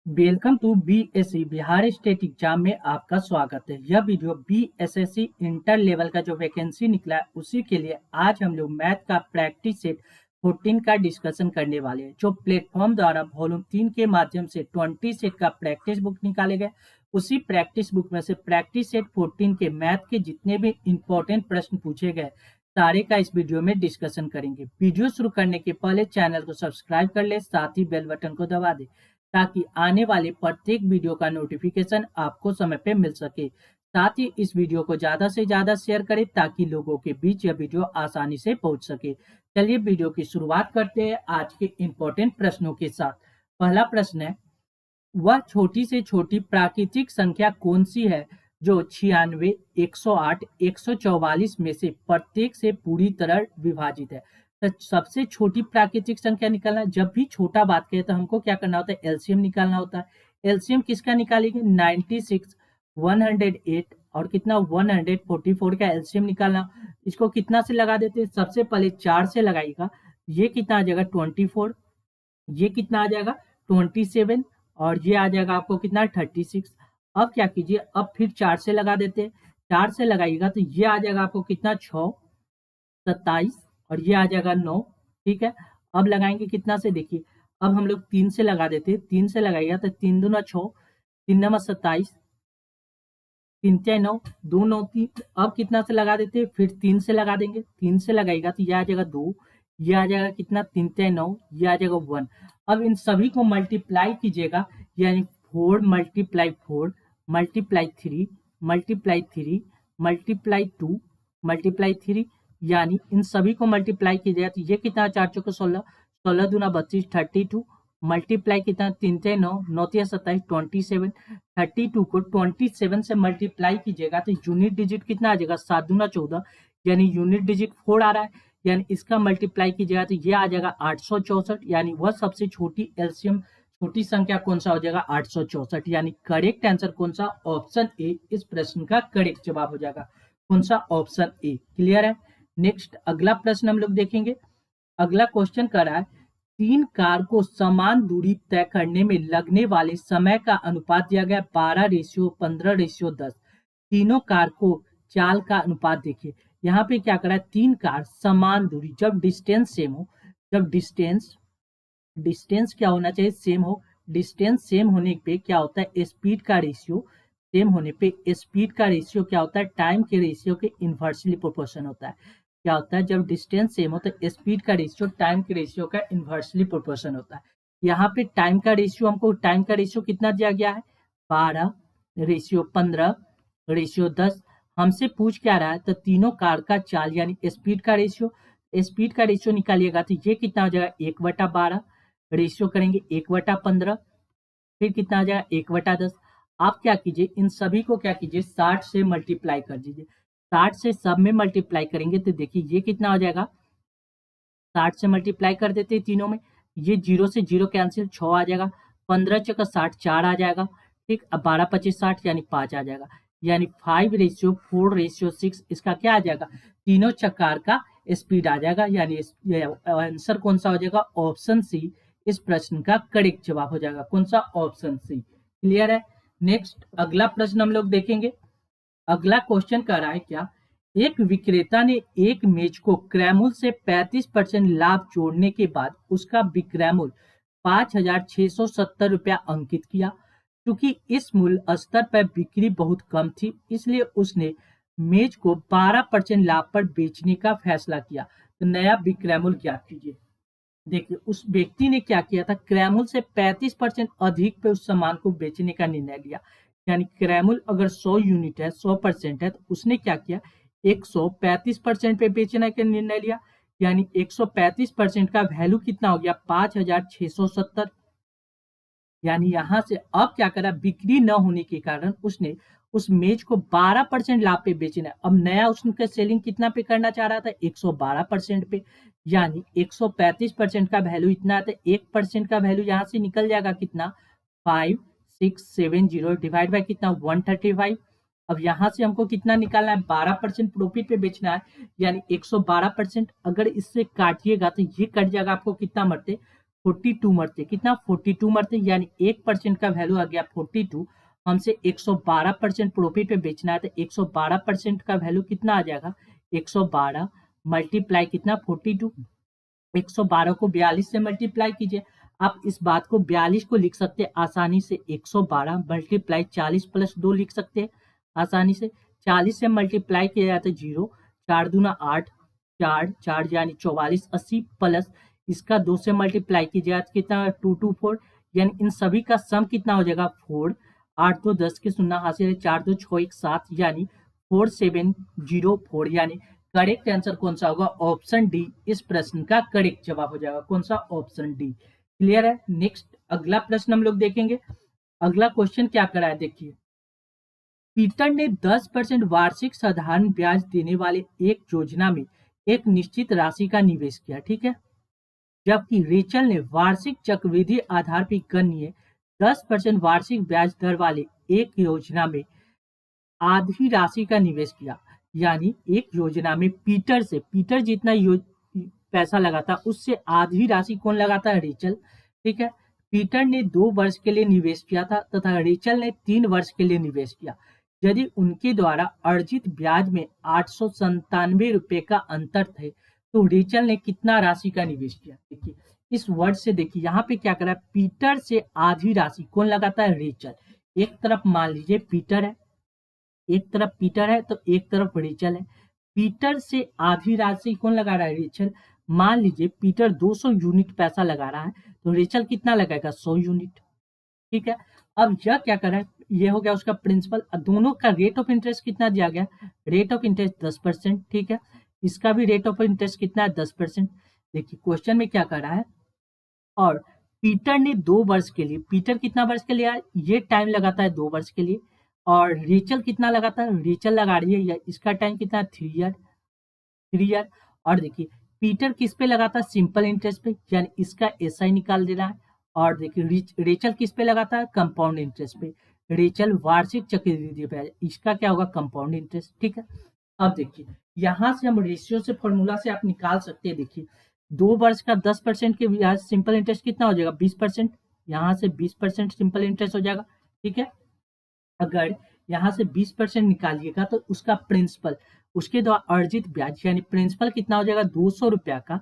Welcome to BSc Bihar state exam में आपका स्वागत है। यह वीडियो बीएसएससी इंटर लेवल का जो वैकेंसी निकला है उसी के लिए आज हम लोग मैथ का प्रैक्टिस सेट 14 का डिस्कशन करने वाले हैं। जो प्लेटफॉर्म द्वारा वॉल्यूम 3 के माध्यम से 20 सेट का प्रैक्टिस बुक निकाले गए, उसी प्रैक्टिस बुक में से प्रैक्टिस सेट 14 के मैथ के जितने भी इंपॉर्टेंट प्रश्न पूछे गए सारे का इस वीडियो में डिस्कशन करेंगे। वीडियो शुरू करने के पहले चैनल को सब्सक्राइब कर ले, साथ ही बेल बटन को दबा दे ताकि आने वाले प्रत्येक वीडियो का नोटिफिकेशन आपको समय पे मिल सके। साथ ही इस वीडियो को ज्यादा से ज्यादा शेयर करें ताकि लोगों के बीच यह वीडियो आसानी से पहुंच सके। चलिए वीडियो की शुरुआत करते हैं आज के इम्पोर्टेंट प्रश्नों के साथ। पहला प्रश्न है, वह छोटी से छोटी प्राकृतिक संख्या कौन सी है जो 96, 108, 144 में से प्रत्येक से पूरी तरह विभाजित है। तो सबसे छोटी प्राकृतिक संख्या निकालना, जब भी छोटा बात कहे तो हमको क्या करना होता है, एलसीएम निकालना होता है। एलसीएम किसका निकालेंगे, 96, 108 और कितना 144 का एलसीएम निकालना। इसको कितना से लगा देते हैं, सबसे पहले 4 से लगाइएगा, ये कितना आ जाएगा 24, ये कितना आ जाएगा 27 और ये आ जाएगा आपको कितना 36। अब क्या कीजिए, अब फिर 4 से लगा देते हैं, 4 से लगाइएगा तो ये आ जाएगा आपको कितना 6, 27 और ये आ जाएगा 9। ठीक है, अब लगाएंगे कितना से, देखिए अब हम लोग 3 से लगा देते हैं, 3 से लगाइएगा तो 3 दूना 6, 3 नमा 27, 3 6 9, 2 9 3। अब कितना से लगा देते हैं, फिर 3 से लगा देंगे, 3 से लगाइएगा तो ये आ जाएगा 2, ये आ जाएगा कितना 3 6 9, ये आ जाएगा 1। अब इन सभी को मल्टीप्लाई कीजिएगा, यानी 4 multiply 4 multiply 3 multiply 3 multiply 2 multiply 3, यानी इन सभी को मल्टीप्लाई कीजिएगा तो ये कितना 4 चौके 16, 16 दूना 32, 32 मल्टीप्लाई कितना 3 6 9, 9 3 27, 27। 32 को 27 से मल्टीप्लाई कीजिएगा तो यूनिट डिजिट कितना आ जाएगा 7 दूना 14, यानी यूनिट डिजिट 4 आ रहा है, यानी इसका मल्टीप्लाई कीजिएगा तो ये आ जाएगा 864, यानी वह सबसे छोटी एलसीएम छोटी संख्या कौन सा हो जाएगा 864, यानी करेक्ट आंसर कौन सा, ऑप्शन ए इस प्रश्न का करेक्ट जवाब हो जाएगा। कौन सा, ऑप्शन ए। क्लियर है। नेक्स्ट अगला प्रश्न हम लोग देखेंगे। अगला क्वेश्चन कर रहा है, 3 कार को समान दूरी तय करने में लगने वाले समय का अनुपात दिया गया 12:15:10। तीनों कार को चाल का अनुपात देखिए। यहाँ पे क्या करा है, 3 कार समान दूरी, जब डिस्टेंस सेम हो, जब डिस्टेंस क्या होना चाहिए, सेम हो। डिस्टेंस सेम होने पे क्या होता है, स्पीड का रेशियो सेम होने पे स्पीड का रेशियो क्या होता है, टाइम के रेशियो के इन्वर्सली प्रोपोर्शन होता है। क्या होता है, जब डिस्टेंस सेम हो तो स्पीड का रेशियो टाइम के रेशियो का इन्वर्सली प्रोपोर्शन होता है। यहाँ पे टाइम का रेशियो, हमको टाइम का रेशियो कितना दिया गया है 12:15:10। हमसे पूछ क्या रहा है, तो तीनों कार का चाल यानी स्पीड का रेशियो निकालिएगा तो ये कितना हो जाएगा 1/12, रेशियो करेंगे 1/15, फिर कितना आ जाएगा 1/10। आप क्या कीजिए, इन सभी को क्या कीजिए 60 से मल्टीप्लाई कर दीजिए। 60 से सब में मल्टीप्लाई करेंगे तो देखिए ये कितना हो जाएगा, 60 से मल्टीप्लाई कर देते हैं तीनों में, ये 0 से 0 कैंसिल, 6 आ जाएगा, 15 चौका 60, 4 आ जाएगा। ठीक, अब 12 25 60 यानी 5 आ जाएगा, यानी 5:4:6 इसका क्या आ जाएगा, तीनों चक्कार का स्पीड आ जाएगा, यानी आंसर कौन सा हो जाएगा, ऑप्शन सी इस प्रश्न का करेक्ट जवाब हो जाएगा। कौन सा, ऑप्शन सी। क्लियर है। नेक्स्ट अगला प्रश्न हम लोग देखेंगे। अगला क्वेश्चन कर रहा है क्या, एक विक्रेता ने एक मेज को क्रय से 35% लाभ जोड़ने के बाद उसका विक्रय मूल्य 5,670 रुपया अंकित किया। क्योंकि इस मूल्य स्तर पर बिक्री बहुत कम थी, इसलिए उसने मेज को 12% लाभ पर बेचने का फैसला किया। तो नया विक्रय मूल्य ज्ञात कीजिए। देखिए उस व्यक्ति ने क्या किया था, क्रय मूल्य से 35% अधिक पे उस सामान को बेचने का निर्णय लिया। यानी क्रय मूल्य अगर 100 यूनिट है, 100% है, तो उसने क्या किया 135% पे बेचने का निर्णय लिया, यानी 135% का वैल्यू कितना हो गया 5,670। यानी यहां से अब क्या करा, बिक्री न होने के कारण उसने उस मेज को 12% लाभ पे बेचना। अब नया उसका सेलिंग कितना पे करना चाह रहा था 112% पे, यानी 135% का वैल्यू इतना आता है, 1% का वैल्यू यहाँ से निकल जाएगा कितना 5670 डिवाइड बाय कितना 135। अब यहाँ से हमको कितना निकालना है 12% प्रॉफिट पे बेचना है, यानी 112%। अगर इससे काटिएगा तो ये कट जाएगा आपको कितना मरते 42 मरते, कितना 42 मरते, यानी 1% का वैल्यू आ गया 42। हमसे 112% प्रॉफिट पे बेचना है तो 112% का वैल्यू कितना आ जाएगा, 112 मल्टीप्लाई कितना 42, 112 को 42 से मल्टीप्लाई कीजिए। आप इस बात को 42 को लिख सकते हैं आसानी से 112 मल्टीप्लाई 40 प्लस 2 लिख सकते हैं आसानी से। 40 से मल्टीप्लाई किया जाता है 0, 4 दूना 8, 4 4 यानी 44 80 प्लस इसका 2 से मल्टीप्लाई कीजिए तो कितना 224, यानी इन सभी का सम कितना हो जाएगा 4। 8 2 10 के शून्य हासिल है, 4 2 6 1 7 यानी 4704, यानी करेक्ट आंसर कौन सा होगा, ऑप्शन डी इस प्रश्न का करेक्ट जवाब हो जाएगा। कौन सा, ऑप्शन डी। क्लियर है। नेक्स्ट अगला प्रश्न हम लोग देखेंगे। अगला क्वेश्चन क्या करा है देखिए, पीटर ने 10% वार्षिक साधारण ब्याज देने वाले एक योजना में एक निश्चित राशि का निवेश किया, ठीक है, जबकि रेचल ने वार्षिक चक्रवृद्धि आधार पर गणनीय 10% वार्षिक ब्याज दर वाले एक योजना में आधी राशि का निवेश किया। यानी एक योजना में पीटर जितना पैसा लगाता उससे आधी राशि कौन लगाता है, रेचल। ठीक है, पीटर ने 2 वर्ष के लिए निवेश किया था तथा रेचल ने 3 वर्ष के लिए निवेश किया। यदि उनके द्वारा अर्जित ब्याज में 897 रुपए का अंतर थे तो रेचल ने कितना राशि का निवेश किया। देखिए इस वर्ड से देखिए यहाँ पे क्या करा है, पीटर से आधी राशि कौन लगाता है, रेचल। एक तरफ मान लीजिए पीटर है, एक तरफ पीटर है तो एक तरफ रेचल है। पीटर से आधी राशि कौन लगा रहा है, रेचल। मान लीजिए पीटर 200 यूनिट पैसा लगा रहा है तो रेचल कितना लगाएगा, 100 यूनिट। ठीक है, अब यह क्या कर रहा है, ये हो गया उसका प्रिंसिपल। दोनों का रेट ऑफ इंटरेस्ट कितना दिया गया, रेट ऑफ इंटरेस्ट 10%। ठीक है, इसका भी रेट ऑफ इंटरेस्ट कितना है, 10%। देखिए क्वेश्चन में क्या कर रहा है, और पीटर ने 2 वर्ष के लिए, पीटर कितना वर्ष के लिए आया, ये टाइम लगाता है 2 वर्ष के लिए, और रेचल कितना लगाता है, रेचल लगा रही है इसका टाइम कितना है, 3 ईयर। और देखिए पीटर किस पे लगाता है, सिंपल इंटरेस्ट पे, यानी इसका एसआई निकाल देना है। और देखिए रेचल किस पे लगाता है, कंपाउंड इंटरेस्ट पे। रेचल वार्षिक चक्रवृद्धि पे, इसका क्या होगा, कंपाउंड इंटरेस्ट। ठीक है, अब देखिए यहाँ से हम रेशियो से फॉर्मूला से आप निकाल सकते हैं। देखिए 2 वर्ष का 10% के ब्याज सिंपल इंटरेस्ट कितना हो जाएगा, 20%। यहाँ से 20% सिंपल इंटरेस्ट हो जाएगा। ठीक है, अगर यहाँ से 20% निकालिएगा तो उसका प्रिंसिपल, उसके द्वारा अर्जित ब्याज यानी प्रिंसिपल कितना हो जाएगा, 200 रुपया का,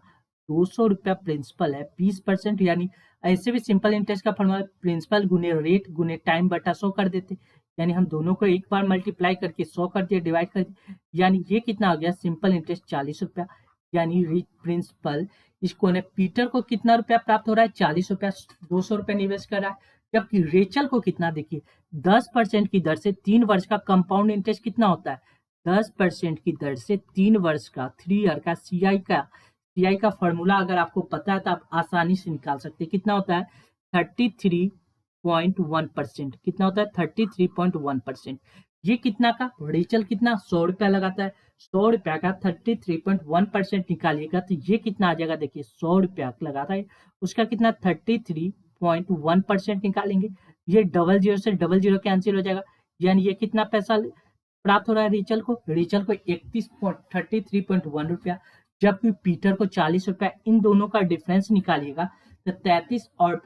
200 रुपया प्रिंसिपल है, 20% यानी ऐसे भी सिंपल इंटरेस्ट का फॉर्मूला प्रिंसिपल गुने रेट गुने टाइम बटा 100 कर देते, यानी हम दोनों को एक बार मल्टीप्लाई करके 100 कर दिया, डिवाइड कर दिया, यानी ये कितना हो गया, सिंपल इंटरेस्ट 40 रुपया। यानी प्रिंसिपल इसको ने पीटर को कितना रुपया प्राप्त हो रहा है, 40 रुपया, 200 रुपया निवेश कर रहा है। जबकि रेचल को कितना, देखिए 10% की दर से 3 वर्ष का कंपाउंड इंटरेस्ट कितना होता है, 10% की दर से 3 वर्ष का 3 ईयर का सीआई का फॉर्मूला अगर आपको पता है तो आप आसानी से निकाल सकते हैं। कितना होता है, 33.1%। कितना होता है, 33.1%। ये कितना का, रेचल कितना 100 रुपया लगाता है, 100 रुपया का 33.1% निकालिएगा तो ये कितना आ जाएगा, देखिए 100 रुपया लगाता है उसका कितना 33.1% निकालेंगे, ये 00 से 00 कैंसिल हो जाएगा, यानी ये कितना पैसा प्राप्त हो रहा है रेचल को, 33.1 रुपया, जबकि पीटर को 40 रुपया। इन दोनों का डिफरेंस निकालिएगा तो 33 और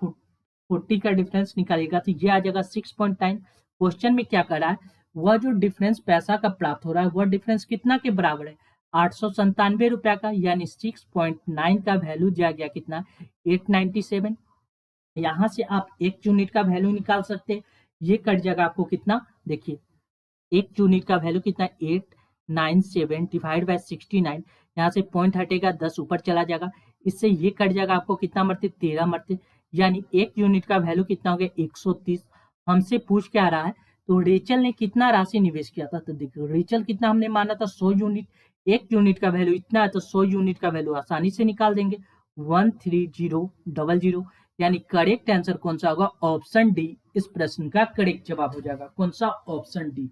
40 का डिफरेंस निकालिएगा तो ये आ जाएगा 6.9। क्वेश्चन में क्या कर रहा है, वह जो डिफरेंस पैसा का प्राप्त हो रहा है वह डिफरेंस कितना के बराबर है, 897 रुपया का, यानी 6.9 का वैल्यू दिया गया कितना, 897। यहाँ से आप एक यूनिट का वैल्यू निकाल सकते हैं, ये कट जाएगा आपको कितना, देखिए एक यूनिट का वैल्यू कितना, 897 डिवाइड बाय 69, यहाँ से पॉइंट हटेगा 10 ऊपर चला जाएगा, इससे ये कट जाएगा, आपको कितना मरते, 13 मरते, यानी एक यूनिट का वैल्यू कितना हो गया, 130। हमसे पूछ के आ रहा है तो रेचल ने कितना राशि निवेश किया था, तो देखिए रेचल कितना हमने माना था, 100 यूनिट, एक यूनिट का वैल्यू इतना है तो 100 यूनिट का वैल्यू आसानी से निकाल देंगे, 13000, यानी करेक्ट आंसर कौन सा होगा, ऑप्शन डी इस प्रश्न का करेक्ट जवाब हो जाएगा। कौन सा, ऑप्शन डी।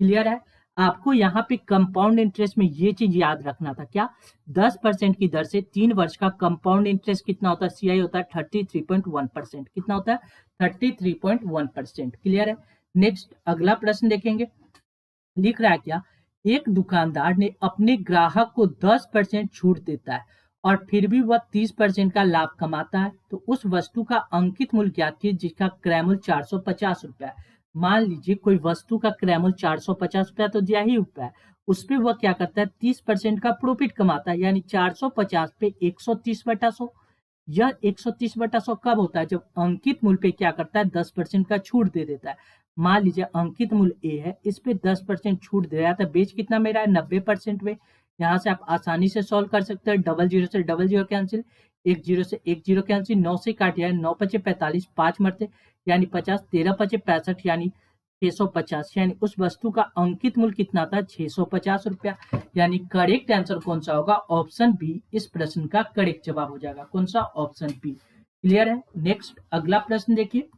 क्लियर है। आपको यहाँ पे कंपाउंड इंटरेस्ट में ये चीज याद रखना था, क्या 10% की दर से 3 वर्ष का कंपाउंड इंटरेस्ट कितना होता है, सीआई होता है 33.1%। कितना होता है, 33.1%। क्लियर है। नेक्स्ट अगला प्रश्न देखेंगे, लिख रहा है क्या, एक दुकानदार ने अपने ग्राहक को 10% छूट देता है और फिर भी वह 30% का लाभ कमाता है, तो उस वस्तु का अंकित मूल्य ज्ञात कीजिए जिसका क्रय मूल्य 450 रुपया है। मान लीजिए कोई वस्तु का क्रय मूल्य 450 रुपया तो दिया ही हुआ है, उस पे वह क्या करता है 30% का प्रॉफिट कमाता है, यानी 450 पे 130/100। यह 130/100 कब होता है, जब अंकित मूल्य पे क्या करता है 10% का छूट दे देता है। मान लीजिए अंकित मूल्य ए है, इस पे 10% छूट दे रहा है, तो बेच कितना मेरा है 90% में। यहाँ से आप आसानी से सॉल्व कर सकते हैं, डबल जीरो से डबल जीरो कैंसिल, एक जीरो से एक जीरो कैंसिल, 9 से काट जाए 9 पचे 45, 5 मरते यानी 50, 13 पचे 65 यानी 650, यानी उस वस्तु का अंकित मूल्य कितना था 650 रुपया। यानी करेक्ट आंसर कौन सा होगा, ऑप्शन बी इस प्रश्न का करेक्ट जवाब हो जाएगा। कौन सा, ऑप्शन बी। क्लियर है। नेक्स्ट अगला प्रश्न देखिए,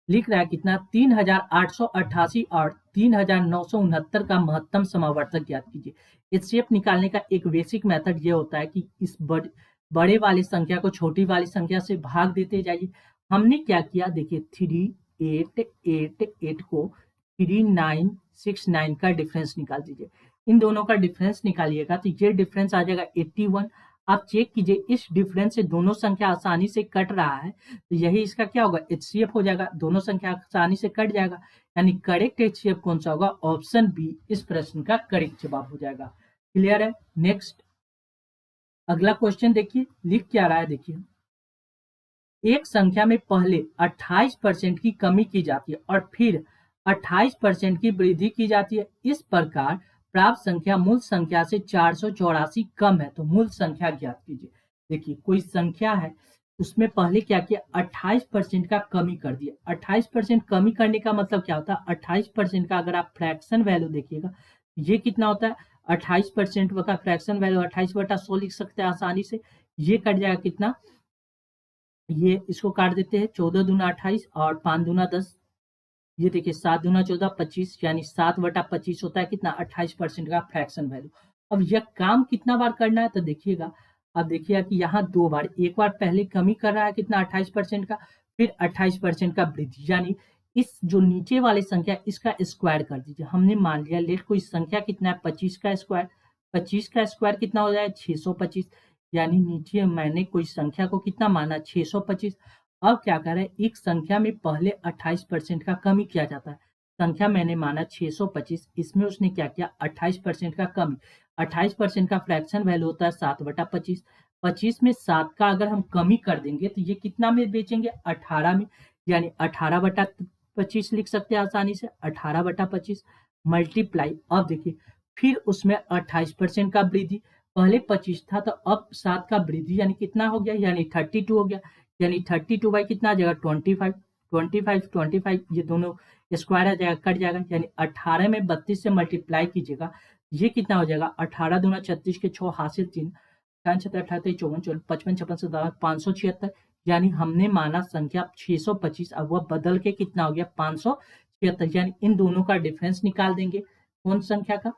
लिख रहा है कितना 3888 और 3969 का महत्तम समावर्तक ज्ञात कीजिए। एचसीएफ निकालने का एक बेसिक मेथड ये होता है कि इस बड़े वाली संख्या को छोटी वाली संख्या से भाग देते जाइए। हमने क्या किया देखिए 3888 को 3969 का डिफरेंस निकाल दीजिए। इन दोनों का डिफरेंस निकालिएगा तो ये डिफरेंस आ जाएगा 81। आप चेक कीजिए इस डिफरेंस से दोनों संख्या आसानी से कट रहा है, तो यही इसका क्या होगा एचसीएफ हो जाएगा, दोनों संख्या आसानी से कट जाएगा। यानी करेक्ट एचसीएफ कौन सा होगा, ऑप्शन बी इस प्रश्न का करेक्ट जवाब हो जाएगा। क्लियर है। नेक्स्ट अगला क्वेश्चन देखिए, लिख क्या रहा है देखिए, एक संख्या में पहले 28% की कमी की जाती है और फिर 28% की वृद्धि की जाती है। इस प्रकार प्राप्त संख्या मूल संख्या से 484 कम है, तो मूल संख्या ज्ञात कीजिए। देखिए कोई संख्या है, उसमें पहले क्या किया 28% का कमी कर दिया। 28% कमी करने का मतलब क्या होता है, 28% का अगर आप फ्रैक्शन वैल्यू देखिएगा, ये कितना होता है 28% का फ्रैक्शन वैल्यू 28/100 लिख सकते हैं आसानी से। ये कट जाएगा कितना, ये इसको काट देते हैं, 14 दूना 28 और 5 दूना 10, ये देखिए 7 दूना 14 25, यानी 7/25 होता है कितना 28% का फ्रैक्शन वैल्यू। अब यह काम कितना बार करना है तो देखिएगा, अब देखिएगा कि यहाँ दो बार, एक बार पहले कमी कर रहा है कितना 28% का, फिर 28% का वृद्धि, यानी इस जो नीचे वाली संख्या इसका स्क्वायर कर दीजिए। हमने मान लिया लेट कोई संख्या कितना है 25 का स्क्वायर, 25 का स्क्वायर कितना हो जाए 625, यानी नीचे मैंने कोई संख्या को कितना माना 625। अब क्या कर रहे हैं, एक संख्या में पहले 28% का कमी किया जाता है। संख्या मैंने माना 625, इसमें उसने क्या किया 28% का कमी। 28% का फ्रैक्शन वैल्यू होता है 7/25। 25 में 7 का अगर हम कमी कर देंगे तो ये कितना में बेचेंगे 18 में, यानी 18/25 लिख सकते हैं आसानी से, 18/25 मल्टीप्लाई। अब देखिए फिर उसमें 28% का वृद्धि, पहले 25 था तो अब 7 का वृद्धि यानी कितना हो गया, यानी 32 हो गया, यानी 32 बाई कितना आ जाएगा 25, 25 25, ये दोनों स्क्वायर आ जाएगा कट जाएगा, यानी 18 में 32 से मल्टीप्लाई कीजिएगा, ये कितना हो जाएगा 18 दूना 36 के 6 हासिल 3, 6 अठारह 54 54 55 56 57 576, यानी हमने माना संख्या 625, अब वह बदल के कितना हो गया 576, यानी इन दोनों का डिफरेंस निकाल देंगे। कौन संख्या का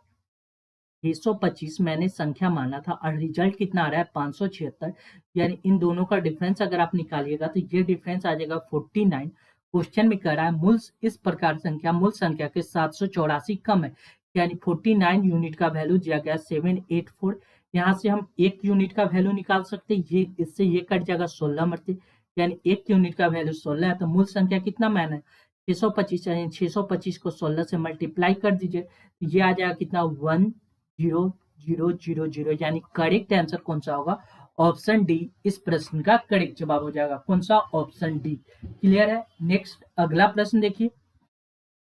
625 मैंने संख्या माना था और रिजल्ट कितना आ रहा है 576, यानी इन दोनों का डिफरेंस अगर आप निकालिएगा तो ये डिफरेंस आ जाएगा 49। क्वेश्चन में कह रहा है मूल इस प्रकार संख्या मूल संख्या के 784 कम है, यानी 49 यूनिट का वैल्यू दिया गया 784। यहाँ से हम एक यूनिट का वैल्यू निकाल सकते हैं, ये इससे ये कट जाएगा 16 मरते, यानी एक यूनिट का वैल्यू 16 है, तो मूल संख्या कितना मैंने 625, यानी 625 को 16 से मल्टीप्लाई कर दीजिए, ये आ जाएगा कितना 10000, यानी करेक्ट आंसर कौन सा होगा, ऑप्शन डी इस प्रश्न का करेक्ट जवाब हो जाएगा। कौन सा, ऑप्शन डी। क्लियर है। नेक्स्ट अगला प्रश्न देखिए,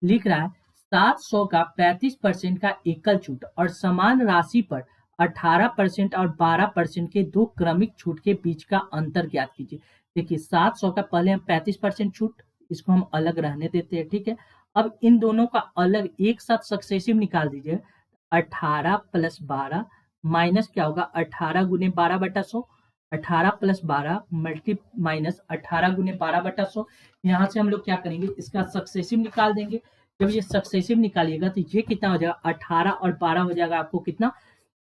लिख रहा है 700 का 35% का एकल छूट और समान राशि पर 18% और 12% के दो क्रमिक छूट के बीच का अंतर ज्ञात कीजिए। देखिए 700 का पहले हम 35% छूट, इसको हम अलग रहने देते हैं, ठीक है। अब इन दोनों का अलग एक साथ सक्सेसिव निकाल दीजिए, 18 प्लस 12 माइनस क्या होगा 18 गुने 12/100, 18 प्लस 12 मल्टी माइनस 18 गुने 12/100। यहाँ से हम लोग क्या करेंगे इसका सक्सेसिव निकाल देंगे। जब ये सक्सेसिव निकालिएगा तो ये कितना हो जाएगा 18 और 12 हो जाएगा आपको कितना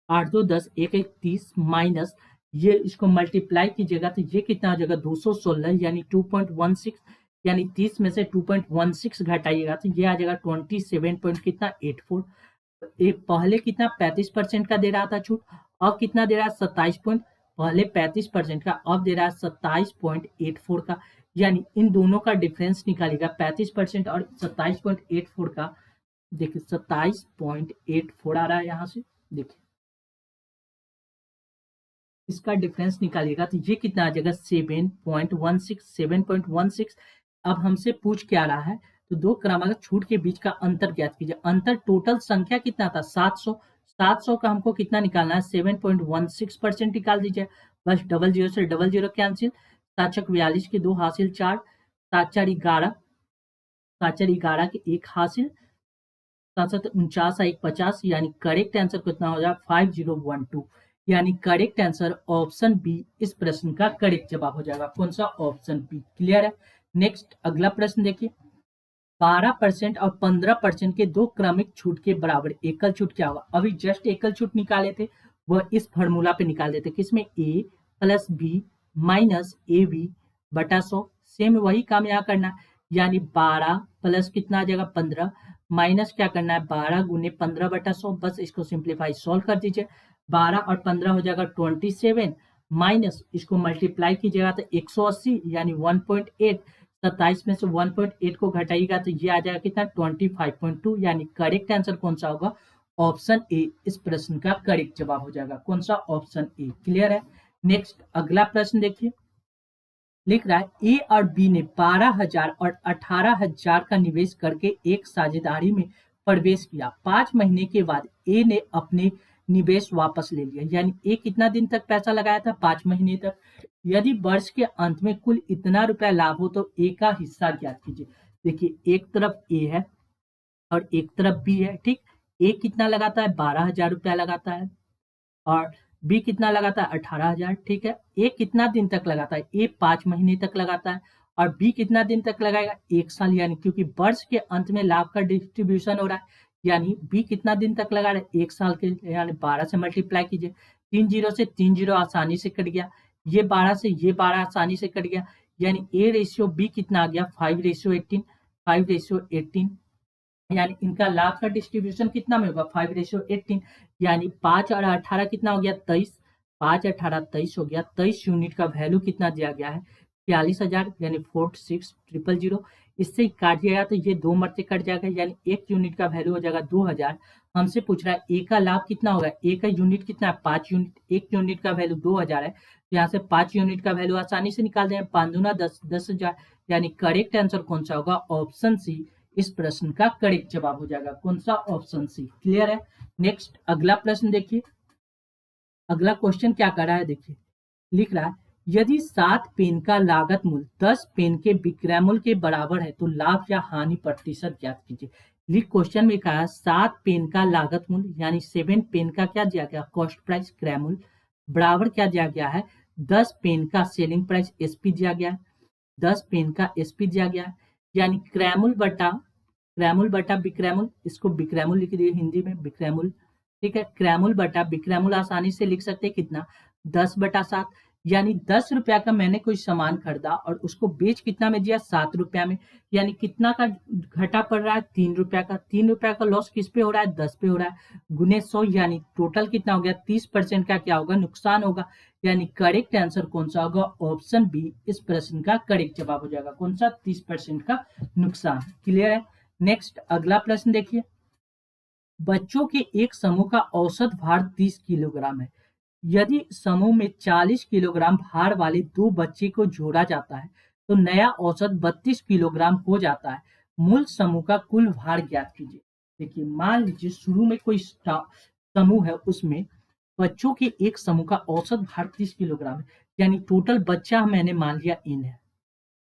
8 2 10 1 1 30 माइनस ये इसको मल्टीप्लाई कीजिएगा तो ये कितना हो जाएगा 216, यानी 2.16, यानी 30 में से 2.16 घटाइएगा तो ये आ जाएगा 27 कितना 84। एक पहले कितना 35% का दे रहा था छूट अब कितना दे रहा है 27 पॉइंट, पहले 35% का, अब दे रहा है 27.84 का, यानी इन दोनों का डिफरेंस निकालेगा 35% और 27.84 का। देखिए 27.84 आ रहा है यहाँ से, देखिए इसका डिफरेंस निकालिएगा तो ये कितना आ जाएगा 7.16। अब हमसे पूछ क्या रहा है, तो दो क्रमांक छूट के बीच का अंतर ज्ञात कीजिए। अंतर टोटल संख्या कितना था 700, 700 का हमको कितना निकालना है 7.16% निकाल दीजिए। बस डबल जीरो से डबल जीरो कैंसिल, 742 के 2 हासिल 4, 7 4 11, 7 4 11 के 1 हासिल, 7 7 49 1 50, यानी करेक्ट आंसर कितना हो जाएगा 5012, यानी करेक्ट आंसर ऑप्शन बी इस प्रश्न का करेक्ट जवाब हो जाएगा। कौन सा? Option B. क्लियर है। नेक्स्ट अगला प्रश्न देखिए, 12% और 15% के दो क्रमिक छूट के बराबर एकल छूट क्या होगा? अभी जस्ट एकल छूट निकाले थे, वह इस फॉर्मूला पे निकाल देते, किसमें a plus b minus a b बटा 100। सेम वही काम यहाँ करना है, यानी 12 प्लस कितना आ जाएगा 15 माइनस क्या करना है 12 गुने 15 बटा 100। बस इसको सिंप्लीफाई सॉल्व कर दीजिए, 12 और 15 हो जाएगा 27, माइनस इसको मल्टीप्लाई कीजिएगा तो 180 यानी 1.8, 27 में से 1.8 को घटाइएगा तो ये आ जाएगा कितना 25.2, यानी करेक्ट आंसर कौन सा होगा? ऑप्शन ए इस प्रश्न का करेक्ट जवाब हो जाएगा। कौन सा? Option A. क्लियर है। नेक्स्ट अगला प्रश्न देखिए, लिख रहा है ए और बी ने 12,000 और 18,000 का निवेश करके एक साझेदारी में प्रवेश किया। 5 महीने के बाद ए ने अपने निवेश वापस ले लिया, यानी ए कितना दिन तक पैसा लगाया था 5 महीने तक। यदि वर्ष के अंत में कुल इतना रुपया लाभ हो तो ए का हिस्सा ज्ञात कीजिए। देखिए एक तरफ ए है और एक तरफ बी है, ठीक। ए कितना लगाता है 12,000 रुपया लगाता है और बी कितना लगाता है 18,000, ठीक है। ए कितना दिन तक लगाता है? ए 5 महीने तक लगाता है और बी कितना दिन तक लगाएगा 1 साल, यानी क्योंकि वर्ष के अंत में लाभ का डिस्ट्रीब्यूशन हो रहा है, यानी बी कितना दिन तक लगा रहा है 1 साल के, यानी 12 से मल्टीप्लाई कीजिए, 3 जीरो से 3 जीरो आसानी से कट गया, ये 12 से ये 12 आसानी से कट गया, यानी ए रेशियो बी कितना आ गया 5:18, 5:18, यानी इनका लाभ का डिस्ट्रीब्यूशन कितना में होगा 5:18, यानी 5 और 18 कितना हो गया 23, 5 18 23 हो गया। 23 यूनिट का वैल्यू कितना दिया गया है 46,000, यानी 46,000। इससे काट दिया तो ये 2 मरते कट जाएगा, यानी 1 यूनिट का वैल्यू हो जाएगा 2,000। हमसे पूछ रहा है ए का लाभ कितना होगा, ए का यूनिट कितना है 5 यूनिट, 1 यूनिट का वैल्यू 2,000 है, तो यहाँ से 5 यूनिट का वैल्यू आसानी से निकाल दें, 5 दूना 10, 10,000, यानी करेक्ट आंसर कौन सा होगा? ऑप्शन सी इस प्रश्न का करेक्ट जवाब हो जाएगा। कौन सा? Option C. क्लियर है। नेक्स्ट अगला प्रश्न देखिए, अगला क्वेश्चन क्या कर रहा है देखिए, लिख रहा है यदि 7 पेन का लागत मूल्य 10 पेन के विक्रय मूल्य के बराबर है तो लाभ या हानि प्रतिशत ज्ञात कीजिए। लिख क्वेश्चन में कहा है 7 पेन का लागत मूल्य यानी 7 पेन का क्या दिया गया कॉस्ट प्राइस क्रय मूल्य बराबर क्या दिया गया है 10 पेन का सेलिंग प्राइस एसपी दिया गया है, 10 पेन का एसपी दिया गया है, यानी क्रैमुल बटा विक्रैमुल, इसको विक्रैमुल लिख दिए हिंदी में विक्रैमुल, ठीक है। क्रैमुल बटा विक्रैमुल आसानी से लिख सकते हैं कितना 10/7, यानी 10 रुपया का मैंने कोई सामान खरीदा और उसको बेच कितना में दिया 7 रुपया में, यानी कितना का घटा पड़ रहा है 3 रुपया का, 3 रुपया का लॉस किस पे हो रहा है 10 पे हो रहा है, गुने 100, यानी टोटल कितना हो गया 30% का क्या होगा नुकसान होगा, यानी करेक्ट आंसर कौन सा होगा? ऑप्शन बी इस प्रश्न का करेक्ट जवाब हो जाएगा। कौन सा? 30% का नुकसान। क्लियर है। नेक्स्ट अगला प्रश्न देखिए, बच्चों के एक समूह का औसत भार 30 किलोग्राम है। यदि समूह में 40 किलोग्राम भार वाले 2 बच्चे को जोड़ा जाता है तो नया औसत 32 किलोग्राम हो जाता है। मूल समूह का कुल भार ज्ञात कीजिए। देखिए मान लीजिए शुरू में कोई समूह है, उसमें बच्चों के एक समूह का औसत भार 30 किलोग्राम है, यानी टोटल बच्चा मैंने मान लिया n है।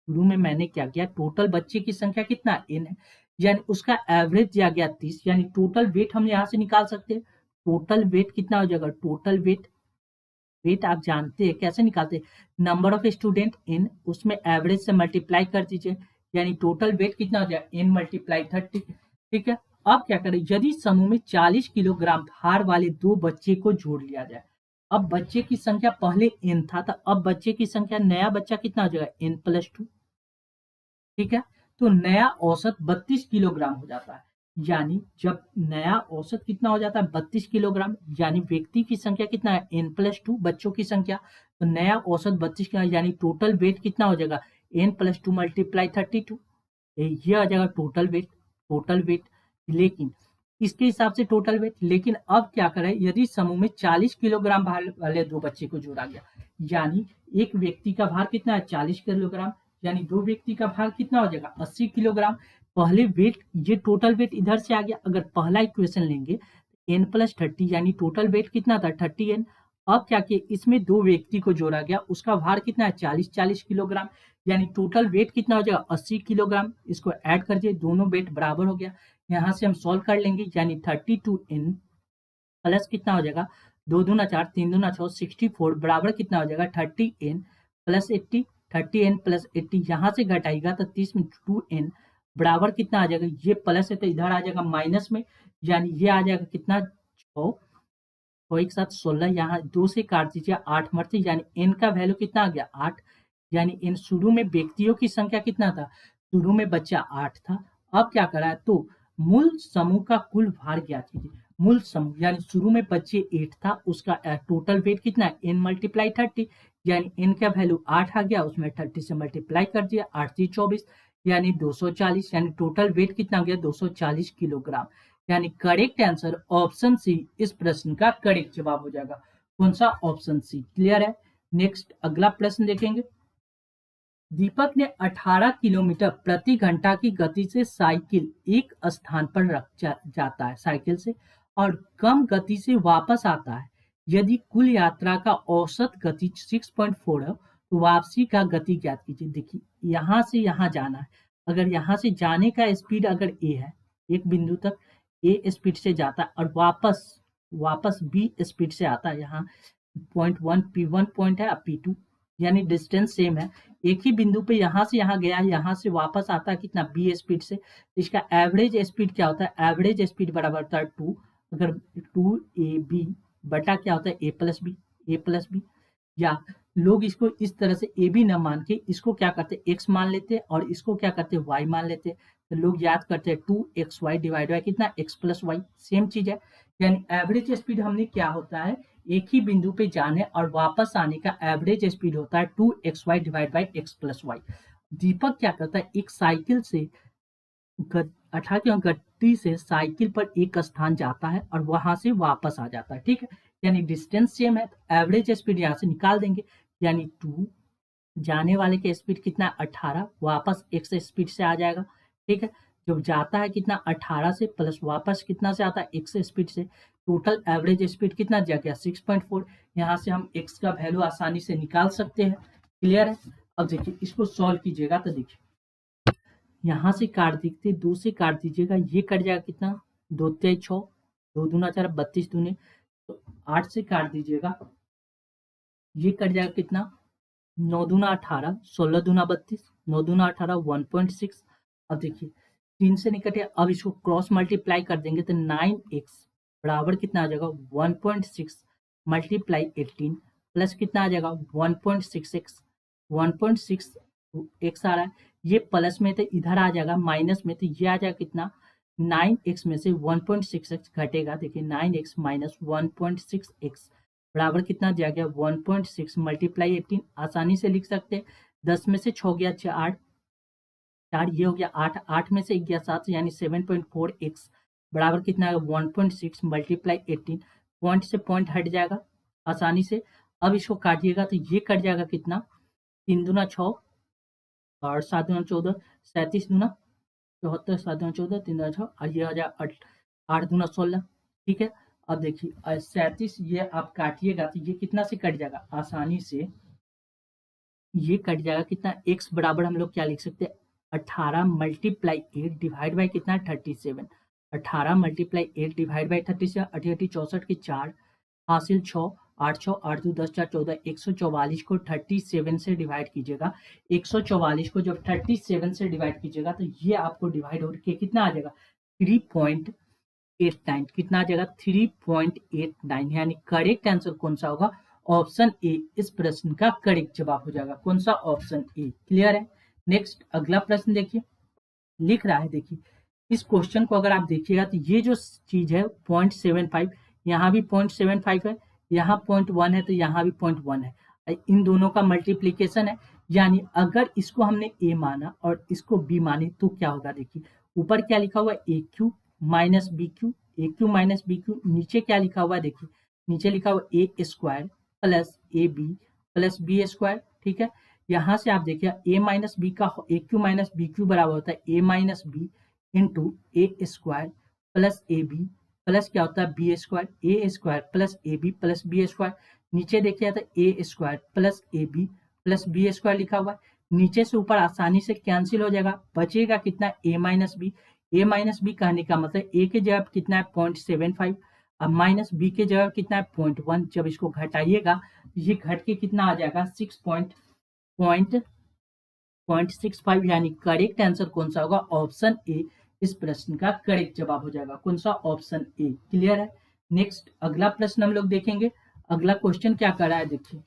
शुरू में मैंने क्या किया टोटल बच्चे की संख्या कितना n है, यानी उसका एवरेज दिया गया 30, यानी टोटल वेट हम यहाँ से निकाल सकते हैं। टोटल वेट कितना हो जाएगा टोटल वेट आप जानते हैं कैसे निकालते हैं नंबर ऑफ स्टूडेंट इन, उसमें एवरेज से मल्टीप्लाई कर दीजिए, यानी टोटल वेट कितना हो जाएगा n मल्टीप्लाई 30, ठीक है। अब क्या करें यदि समूह में 40 किलोग्राम भार वाले 2 बच्चे को जोड़ लिया जाए, अब बच्चे की संख्या पहले n था तो अब बच्चे की संख्या नया बच्चा कितना हो जाएगा n+2, ठीक है। तो नया औसत 32 किलोग्राम हो जाता है। यानी जब नया औसत कितना हो जाता है 32 किलोग्राम, यानी व्यक्ति की संख्या कितना है n+2 बच्चों की संख्या, तो नया औसत 32 का यानी टोटल वेट कितना हो जाएगा n+2 मल्टीप्लाई 32, ये आ जाएगा टोटल वेट। लेकिन इसके हिसाब से टोटल वेट, लेकिन अब क्या करें यदि समूह में 40 किलोग्राम भार वाले दो बच्चे को जोड़ा गया, यानी एक व्यक्ति का भार कितना है 40 किलोग्राम, यानी दो व्यक्ति का भार कितना हो जाएगा 80 किलोग्राम। पहले वेट, ये टोटल वेट इधर से आ गया, अगर पहला इक्वेशन लेंगे n+30 यानी टोटल वेट कितना था 30n। अब क्या किए इसमें दो व्यक्ति को जोड़ा गया, उसका भार कितना है 40 किलोग्राम, यानी टोटल वेट कितना हो जाएगा 80 किलोग्राम। इसको ऐड कर दिए, दोनों वेट बराबर हो गया। यहाँ से हम सॉल्व कर लेंगे, यानी 32n प्लस कितना हो जाएगा 2 दूना 4 3 दूना 6 64 बराबर कितना हो जाएगा 30n प्लस 80, 30n प्लस 80 यहाँ से घटाएगा तो 30 में 2n बराबर कितना आ जाएगा, ये प्लस है तो इधर आ जाएगा माइनस में, यानी ये आ जाएगा कितना 6 और एक साथ 16, यहाँ 2 से काट दीजिए 8 मरते, यानी n का वैल्यू कितना आ गया 8, यानी इन शुरू में व्यक्तियों की संख्या कितना था, शुरू में बच्चा 8 था। अब क्या करा है तो मूल समूह का कुल भार ज्ञात कीजिए। मूल समूह यानी शुरू में बच्चे 8 था, उसका टोटल वेट कितना है n×30, यानी n का वैल्यू 8 आ गया, उसमें 30 से मल्टीप्लाई कर दिया, 8 × 24 यानी 240, यानी टोटल वेट कितना हो गया 240 किलोग्राम। यानी करेक्ट आंसर ऑप्शन सी इस प्रश्न का करेक्ट जवाब हो जाएगा। कौन सा, ऑप्शन सी। क्लियर है। नेक्स्ट अगला प्रश्न देखेंगे। दीपक ने 18 किलोमीटर प्रति घंटा की गति से साइकिल एक स्थान पर जाता है साइकिल से, और कम गति से वापस आता है। यदि कुल यात्रा का औसत गति 6.4 है तो वापसी का गति ज्ञात कीजिए। देखिए यहाँ से यहाँ जाना है, अगर यहाँ से जाने का स्पीड अगर ए है, एक बिंदु तक ए स्पीड से जाता है और वापस वापस बी स्पीड से आता है, यहाँ .1 P1 पॉइंट है, P2 यानी डिस्टेंस सेम है, एक ही बिंदु पे यहाँ से यहाँ गया, यहाँ से वापस आता है कितना बी स्पीड से, इसका एवरेज स्पीड क्या होता है, एवरेज स्पीड बराबर होता है 2, अगर 2ab बटा क्या होता है a+b, या लोग इसको इस तरह से ए बी न मान के इसको क्या करते एक्स मान लेते और इसको क्या करते वाई मान लेते, तो लोग याद करते हैं 2xy डिवाइड बाय कितना x+y, सेम चीज है। यानी एवरेज स्पीड हमने क्या होता है, एक ही बिंदु पे जाने और वापस आने का एवरेज स्पीड होता है 2xy डिवाइड बाई x+y। दीपक क्या करता है, एक साइकिल से 18 की गति से साइकिल पर एक स्थान जाता है और वहां से वापस आ जाता है, ठीक है। यानी डिस्टेंस सेम है तो एवरेज स्पीड यहाँ से निकाल देंगे, यानी 2 जाने वाले के स्पीड कितना 18, वापस x स्पीड से आ जाएगा, ठीक है। जब जाता है कितना 18 से प्लस वापस कितना से आता है x स्पीड से, टोटल एवरेज स्पीड कितना दिया गया 6.4। यहाँ से हम x का वैल्यू आसानी से निकाल सकते हैं। क्लियर है। अब देखिए इसको सॉल्व कीजिएगा तो देखिए यहाँ से काट दीजिए, 2 से काट दीजिएगा, ये कट जाएगा कितना 2 × 6 2 दूना 4 32 दूने, तो 8 से काट दीजिएगा, ये कट जाएगा कितना 9 दूना 18 16 दूना 32 9 दूना 18 1.6। अब देखिए 3 से निकटे, अब इसको क्रॉस मल्टीप्लाई कर देंगे तो 9x बराबर कितना आ जाएगा 1.6 मल्टीप्लाई 18 प्लस कितना आ जाएगा 1.6x 1.6x आ रहा है, ये प्लस में तो इधर आ जाएगा माइनस में, तो ये आ जाएगा कितना 9x में से 1.6x घटेगा, देखिए 9x माइनस 1.6x बराबर कितना दिया गया 1.6 मल्टीप्लाई 18, आसानी से लिख सकते हैं। 10 में से 6 गया 4 4, ये हो गया 8 8 में से 1 गया 7, यानी 7.4x बराबर कितना है 1.6 मल्टीप्लाई 18, पॉइंट से पॉइंट हट जाएगा आसानी से। अब इसको काटिएगा तो ये कट जाएगा कितना 3 दूना 6 और 7 दूना 14 37 दूना 74 7 दूना 14 3 दूना 6 और ये हो जाएगा 8 दूना 16, ठीक है। अब देखिए 37 ये आप काटिएगा तो ये कितना से कट जाएगा आसानी से, ये कट जाएगा कितना x बराबर हम लोग क्या लिख सकते हैं 18 मल्टीप्लाई 8 डिवाइड बाई कितना 37, 18 मल्टीप्लाई 8 डिवाइड बाई 37, 88 64 के 4 हासिल 6 8 6 8 2 10 4 14, 144 को 37 से डिवाइड कीजिएगा, 144 को जब 37 से डिवाइड कीजिएगा तो ये आपको डिवाइड होकर कितना आ जाएगा 3.89, कितना आ जाएगा 3.89, यानी करेक्ट आंसर कौन सा होगा ऑप्शन ए इस प्रश्न का करेक्ट जवाब हो जाएगा। कौन सा, ऑप्शन ए। क्लियर है। नेक्स्ट अगला प्रश्न देखिए, लिख रहा है देखिए इस क्वेश्चन को अगर आप देखिएगा तो ये जो चीज है 0.75, यहाँ भी 0.75 है, यहाँ 0.1 है, तो यहाँ भी 0.1 है, इन दोनों का मल्टीप्लीकेशन है। यानी अगर इसको हमने a माना और इसको b माने तो क्या होगा, देखिए ऊपर क्या लिखा हुआ है A Q minus B Q, A Q minus B Q, नीचे क्या लिखा हुआ है, देखिए नीचे लिखा हुआ A square plus A B plus B square. ठीक है, यहाँ से आप देखिए ए माइनस बी का A Q minus B Q बराबर होता है A minus B into A square plus A B plus क्या होता है B square, A square plus A B plus B square. नीचे देखिए तो A square plus A B plus B square लिखा हुआ है, नीचे से ऊपर आसानी से कैंसिल हो जाएगा, बचेगा कितना ए माइनस बी। ए माइनस बी कहने का मतलब ए के जगह कितना है 0.75, अब माइनस बी के जगह कितना है 0.1। जब इसको घटाइएगा ये घट के कितना आ जाएगा 6.65, यानी करेक्ट आंसर कौन सा होगा, ऑप्शन ए इस प्रश्न का करेक्ट जवाब हो जाएगा। कौन सा, ऑप्शन ए। क्लियर है। नेक्स्ट अगला प्रश्न हम लोग देखेंगे। अगला क्वेश्चन क्या कर रहा है, देखिए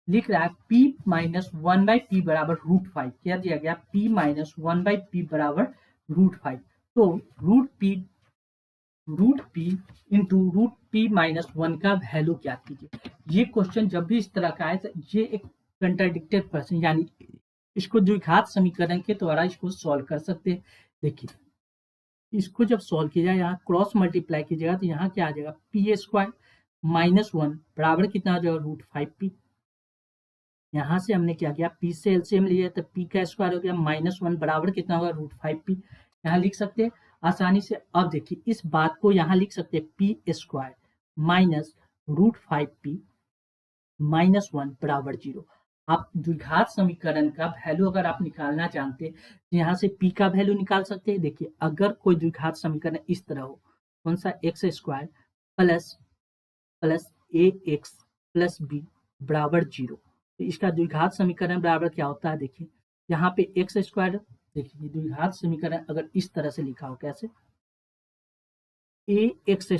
लिख रहा है p माइनस 1/p बराबर √5। क्या दिया गया, p माइनस 1/p बराबर √5। तो root P into √p minus 1 का वैल्यू क्या कीजिए। ये क्वेश्चन जब भी इस तरह का आए तो ये एक कंट्राडिक्टेड प्रश्न, यानी इसको द्विघात समीकरण के द्वारा इसको सॉल्व कर सकते हैं। देखिए इसको जब सॉल्व किया जाए, यहाँ क्रॉस मल्टीप्लाई कीजिएगा तो यहाँ क्या आ जाएगा पी स्क्वायर माइनस 1 बराबर कितना आ जाएगा √5p। यहाँ से हमने क्या किया, पी से एलसीएम लिया तो पी का स्क्वायर हो गया माइनस 1 बराबर कितना होगा √5p। यहाँ लिख सकते हैं आसानी से। अब देखिए इस बात को यहाँ लिख सकते हैं P square minus √5p minus 1 बराबर 0। आप द्विघात समीकरण का वैल्यू अगर आप निकालना चाहते हैं तो यहाँ से p का वैल्यू निकाल सकते हैं। देखिए अगर कोई द्विघात समीकरण इस तरह हो, कौन सा, एक्स स्क्वायर प्लस प्लस ए एक्स प्लस बी बराबर 0, तो इसका द्विघात समीकरण बराबर क्या होता है, देखिए यहाँ पे एक्स स्क्वायर, देखिए द्विघात समीकरण अगर इस तरह से लिखा हो, कैसे, A X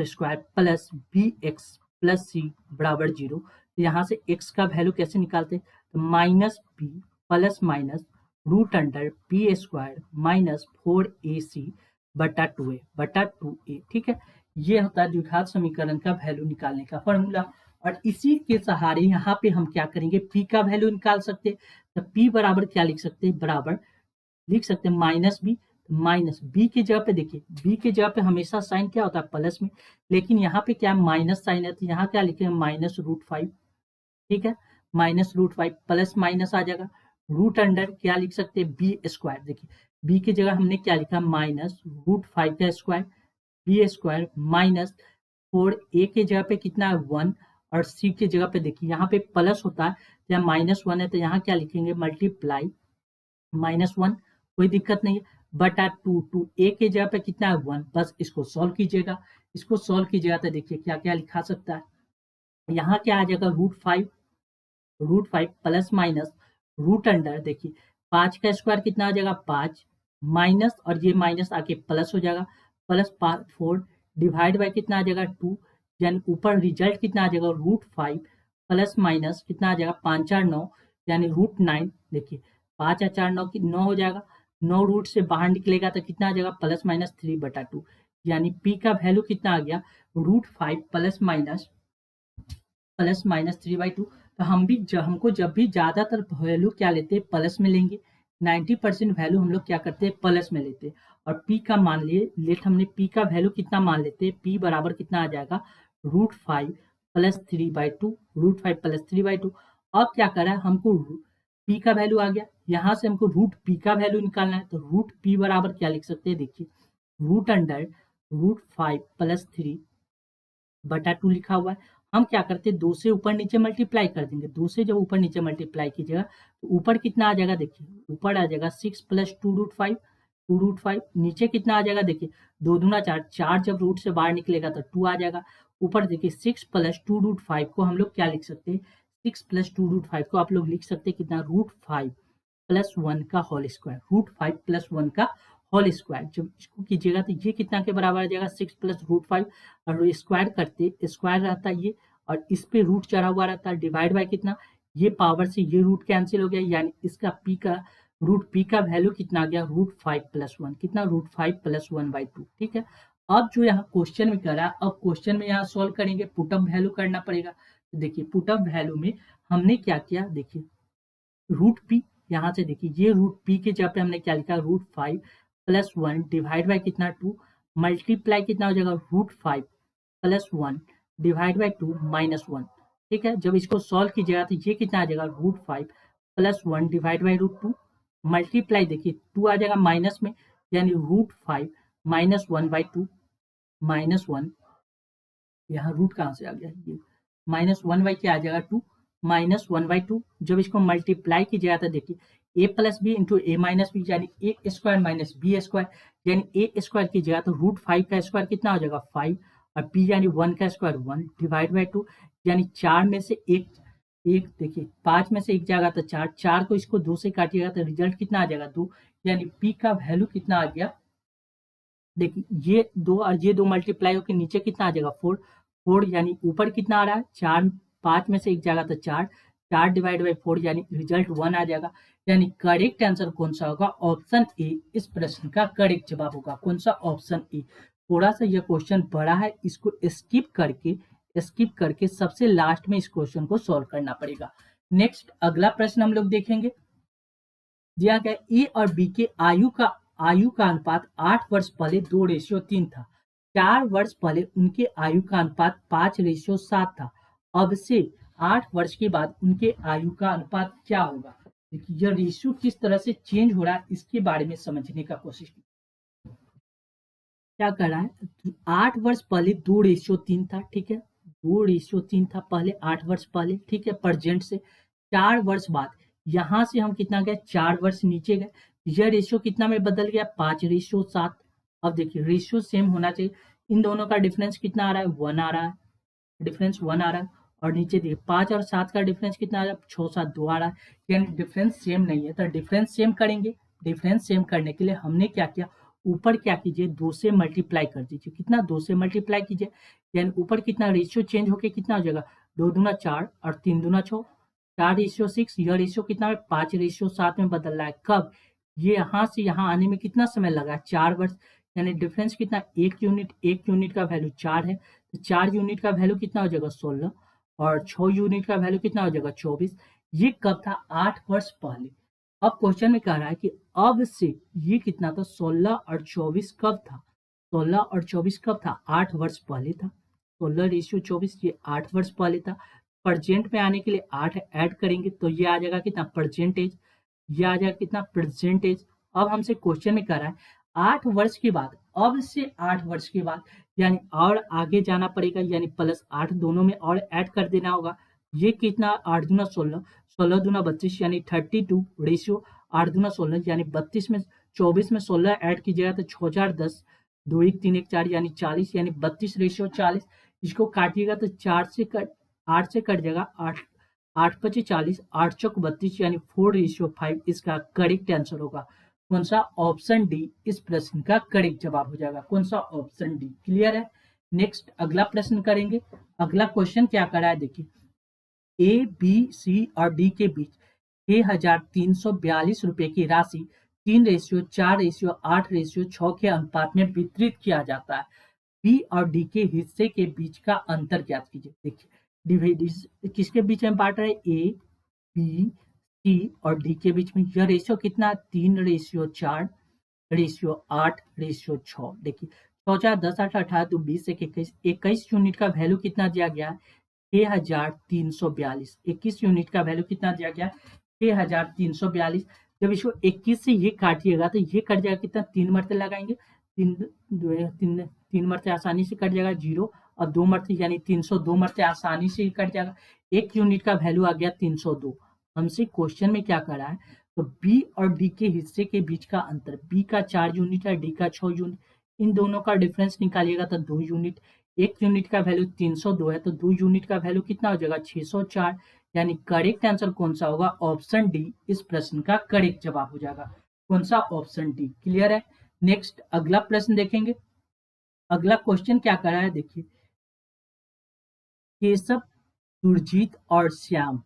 square plus B X plus C बराबर 0। तो यहाँ से x का वैल्यू कैसे निकालते हैं, तो minus B plus minus root under P square minus 4ac बटा 2a। ठीक है, ये होता है द्विघात समीकरण का वैल्यू निकालने का फॉर्मूला। और इसी के सहारे यहाँ पे हम क्या करेंगे, p का वैल्यू निकाल सकते हैं। तो p बराबर क्या लिख सकते हैं, बराबर लिख सकते हैं माइनस बी। माइनस बी की जगह पे देखिए, बी की जगह पे हमेशा साइन क्या होता है प्लस में, लेकिन यहाँ पे क्या माइनस साइन है, तो यहाँ क्या लिखेंगे माइनस √5। ठीक है, माइनस √5 प्लस माइनस आ जाएगा, रूट अंडर क्या लिख सकते हैं बी स्क्वायर। देखिए बी की जगह हमने क्या लिखा माइनस √5 का square, B square minus 4a के जगह पे कितना है 1, और c की जगह पे देखिए यहाँ पे प्लस होता है, यहाँ -1 है तो यहाँ क्या लिखेंगे मल्टीप्लाई -1, कोई दिक्कत नहीं है, बटा 2 a के जगह पे कितना है 1, बस इसको सॉल्व कीजिएगा। इसको सॉल्व कीजिएगा तो देखिए क्या क्या लिखा सकता है, यहाँ क्या आ जाएगा √5 प्लस माइनस रूट अंडर, देखिए 5 का स्क्वायर कितना आ जाएगा 5 माइनस, और ये माइनस आके प्लस हो जाएगा, प्लस 4 डिवाइड बाय कितना आ जाएगा 2, यानी ऊपर रिजल्ट कितना आ जाएगा √5 प्लस माइनस कितना आ जाएगा 5 4 9, यानी √9। देखिए 5 और 4 9 की 9 हो जाएगा, 9 रूट से बाहर निकलेगा तो कितना आ जाएगा प्लस माइनस 3 बटा 2, यानी p का वैल्यू कितना आ गया √5 प्लस माइनस 3/2। तो हम भी हमको जब भी ज्यादातर वैल्यू क्या लेते हैं प्लस में लेंगे, 90% वैल्यू हम लोग क्या करते हैं प्लस में लेते हैं। और p का मान लिए लेट हमने p का वैल्यू कितना मान लेते हैं, p बराबर कितना आ जाएगा √5 प्लस 3/2, √5 प्लस 3/2। अब क्या करा है हमको p का वैल्यू आ गया, यहाँ से हमको √p का वैल्यू निकालना है, तो √p बराबर क्या लिख सकते हैं, देखिए रूट अंडर √5 प्लस 3 बटा 2 लिखा हुआ है। हम क्या करते हैं 2 से ऊपर नीचे मल्टीप्लाई कर देंगे, 2 से जब ऊपर नीचे मल्टीप्लाई कीजिएगा तो ऊपर कितना आ जाएगा, देखिए ऊपर आ जाएगा 6 प्लस 2√5, नीचे कितना आ जाएगा, देखिए 2 दूना 4, 4 जब रूट से बाहर निकलेगा तो 2 आ जाएगा। ऊपर देखिए 6 प्लस 2√5 को हम लोग क्या लिख सकते हैं, 6 प्लस 2√5 को आप लोग लिख सकते हैं कितना √5 प्लस 1 का होल स्क्वायर, √5 प्लस 1 का होल स्क्वायर। जब इसको कीजिएगा तो ये कितना के बराबर आ जाएगा 6 प्लस √5, और स्क्वायर करते स्क्वायर रहता है ये, और इस पे रूट चढ़ा हुआ रहता है, डिवाइड बाय कितना, ये पावर से ये रूट कैंसिल हो गया, यानी इसका p का रूट पी का वैल्यू कितना आ गया √5 + 1, कितना √5 + 1/2, ठीक है। अब जो यहाँ क्वेश्चन में करा, अब क्वेश्चन में यहाँ सॉल्व करेंगे, पुटअप वैल्यू करना पड़ेगा। तो देखिए पुटअप वैल्यू में हमने क्या किया, देखिए रूट पी, यहाँ से देखिए ये रूट पी के जगह पे हमने क्या लिखा √5 + 1 डिवाइड बाई कितना 2, मल्टीप्लाई कितना हो जाएगा √5 + 1 डिवाइड बाई 2 -1, ठीक है। जब इसको सॉल्व कीजिएगा तो ये कितना आ जाएगा √5 + 1 डिवाइड बाई √2, मल्टीप्लाई देखिए 2 आ जाएगा माइनस में, यानी √5 - 1/2 -1, यहाँ रूट कहाँ से आ गया, ये -1 बाई क्या आ जाएगा 2, -1/2। जब इसको मल्टीप्लाई कीजिएगा तो देखिए a+b इंटू a-b यानी a² - b², यानी a² कीजिएगा तो √5 का स्क्वायर कितना हो जाएगा 5, और b यानी 1 का स्क्वायर 1 डिवाइड बाई 2, यानी 4 में से एक, देखिए 5 में से एक जाएगा तो 4, 4 को इसको 2 से काटिएगा तो रिजल्ट कितना आ जाएगा 2, यानी p का वैल्यू कितना आ गया, देखिए ये 2 और ये 2 मल्टीप्लाई होकर नीचे कितना आ जाएगा 4, 4 यानी ऊपर कितना आ रहा है 4, 5 में से एक जाएगा तो 4, 4 डिवाइड बाई 4 यानी रिजल्ट 1 आ जाएगा। यानी करेक्ट आंसर कौन सा होगा, ऑप्शन ए इस प्रश्न का करेक्ट जवाब होगा। कौन सा, ऑप्शन ए। थोड़ा सा यह क्वेश्चन बड़ा है, इसको स्किप करके सबसे लास्ट में इस क्वेश्चन को सॉल्व करना पड़ेगा। नेक्स्ट अगला प्रश्न हम लोग देखेंगे, दिया गया ए और बी के आयु का अनुपात 8 वर्ष पहले 2:3 था। 4 वर्ष पहले उनके आयु का अनुपात 5:7 था। अब से 8 वर्ष के बाद उनके आयु का अनुपात क्या होगा। देखिए यह रेशियो किस तरह से चेंज हो रहा है इसके बारे में समझने का कोशिश की। क्या कर रहा है, 8 वर्ष पहले 2:3 था, ठीक है, 2:3 था पहले 8 वर्ष पहले, ठीक है, प्रेजेंट से 4 वर्ष बाद यहां से हम कितना गए 4 वर्ष नीचे गए, यह रेशियो कितना में बदल गया 5:7। अब देखिए रेशियो सेम होना चाहिए, इन दोनों का डिफरेंस कितना आ रहा है 1 आ रहा है, डिफरेंस 1 आ रहा है, और नीचे देखिए 5 और 7 का डिफरेंस कितना आ रहा है 6, 7, 2 आ रहा है, यानी डिफरेंस सेम नहीं है। तो डिफरेंस सेम करेंगे, डिफरेंस सेम करने के लिए हमने क्या किया, ऊपर क्या कीजिए 2 से मल्टीप्लाई कर दीजिए, कितना 2 से मल्टीप्लाई कीजिए, यानी ऊपर कितना रेशियो चेंज होके कितना हो जाएगा 2 दूना 4 और 3 दूना 6, 4:6, यह रेशियो कितना है 5:7 में बदल रहा है। कब, ये यहाँ से यहाँ आने में कितना समय लगा 4 वर्ष, यानी डिफरेंस कितना 1 यूनिट का वैल्यू 4 है, तो 4 यूनिट का वैल्यू कितना हो जाएगा 16, और 6 यूनिट का वैल्यू कितना हो जाएगा 24। ये कब था 8 वर्ष पहले। अब क्वेश्चन में कह रहा है कि अब से ये कितना था 16 और 24 कब था, 16 और 24 कब था 8 वर्ष पहले था, 16:24 ये 8 वर्ष पहले था। प्रेजेंट में आने के लिए 8 ऐड करेंगे तो ये आ जाएगा कितना परसेंटेज, ये आ जाएगा कितना परसेंटेज। अब हमसे क्वेश्चन में कह रहा है 8 वर्ष के बाद, अब से 8 वर्ष के बाद, यानी और आगे जाना पड़ेगा, यानी +8 दोनों में और ऐड कर देना होगा। ये कितना 8 दूना 16, 16 दूना 32 यानी 32 रेशियो 8 दूना 16 यानी 32 में 24 में 16 ऐड कीजिएगा तो 6 4 10, 2 1 3 1 4 यानी 40, यानी 32 रेशियो 40। इसको काटिएगा तो 8 से कट जाएगा 8, 8 × 5 = 40, 8 चौक 32 यानी 4:5 इसका करेक्ट आंसर होगा। कौन सा, ऑप्शन डी इस प्रश्न का करेक्ट जवाब हो जाएगा। कौन सा, ऑप्शन डी। क्लियर है। नेक्स्ट अगला प्रश्न करेंगे। अगला क्वेश्चन क्या कर रहा है, देखिए ए बी सी और डी के बीच 6,342 रुपए की राशि 3:4:8:6 के अनुपात में वितरित किया जाता है। बी और डी के हिस्से के बीच का अंतर ज्ञात कीजिए। देखिए डिविजन किसके बीच में बांट रहे, ए बी सी और डी के बीच में, यह रेशियो कितना 3:4:8:6। देखिए 6 4 10 8 18 2 20 21, 21 यूनिट का वैल्यू कितना दिया गया है 6,342, 21 यूनिट का वैल्यू कितना दिया गया 6,342। जब इसको 21 से ये काटिएगा तो ये कट जाएगा कितना 3 मरते लगाएंगे, 3 मरते आसानी से कट जाएगा 0, और 2 मरते यानी 302 मरते आसानी से कट जाएगा। 1 यूनिट का वैल्यू आ गया 302। हमसे क्वेश्चन में क्या कर रहा है, तो बी और डी के हिस्से के बीच का अंतर, बी का 4 यूनिट है, डी का 6 यूनिट, इन दोनों का डिफरेंस निकालिएगा तो 2 यूनिट, 1 यूनिट का वैल्यू 302 है तो 2 यूनिट का वैल्यू कितना हो जाएगा 604, यानी करेक्ट आंसर कौन सा होगा, ऑप्शन डी इस प्रश्न का करेक्ट जवाब हो जाएगा। कौन सा, ऑप्शन डी। क्लियर है। नेक्स्ट अगला प्रश्न देखेंगे। अगला क्वेश्चन क्या कर रहा है, देखिए केशव, सुरजीत और श्याम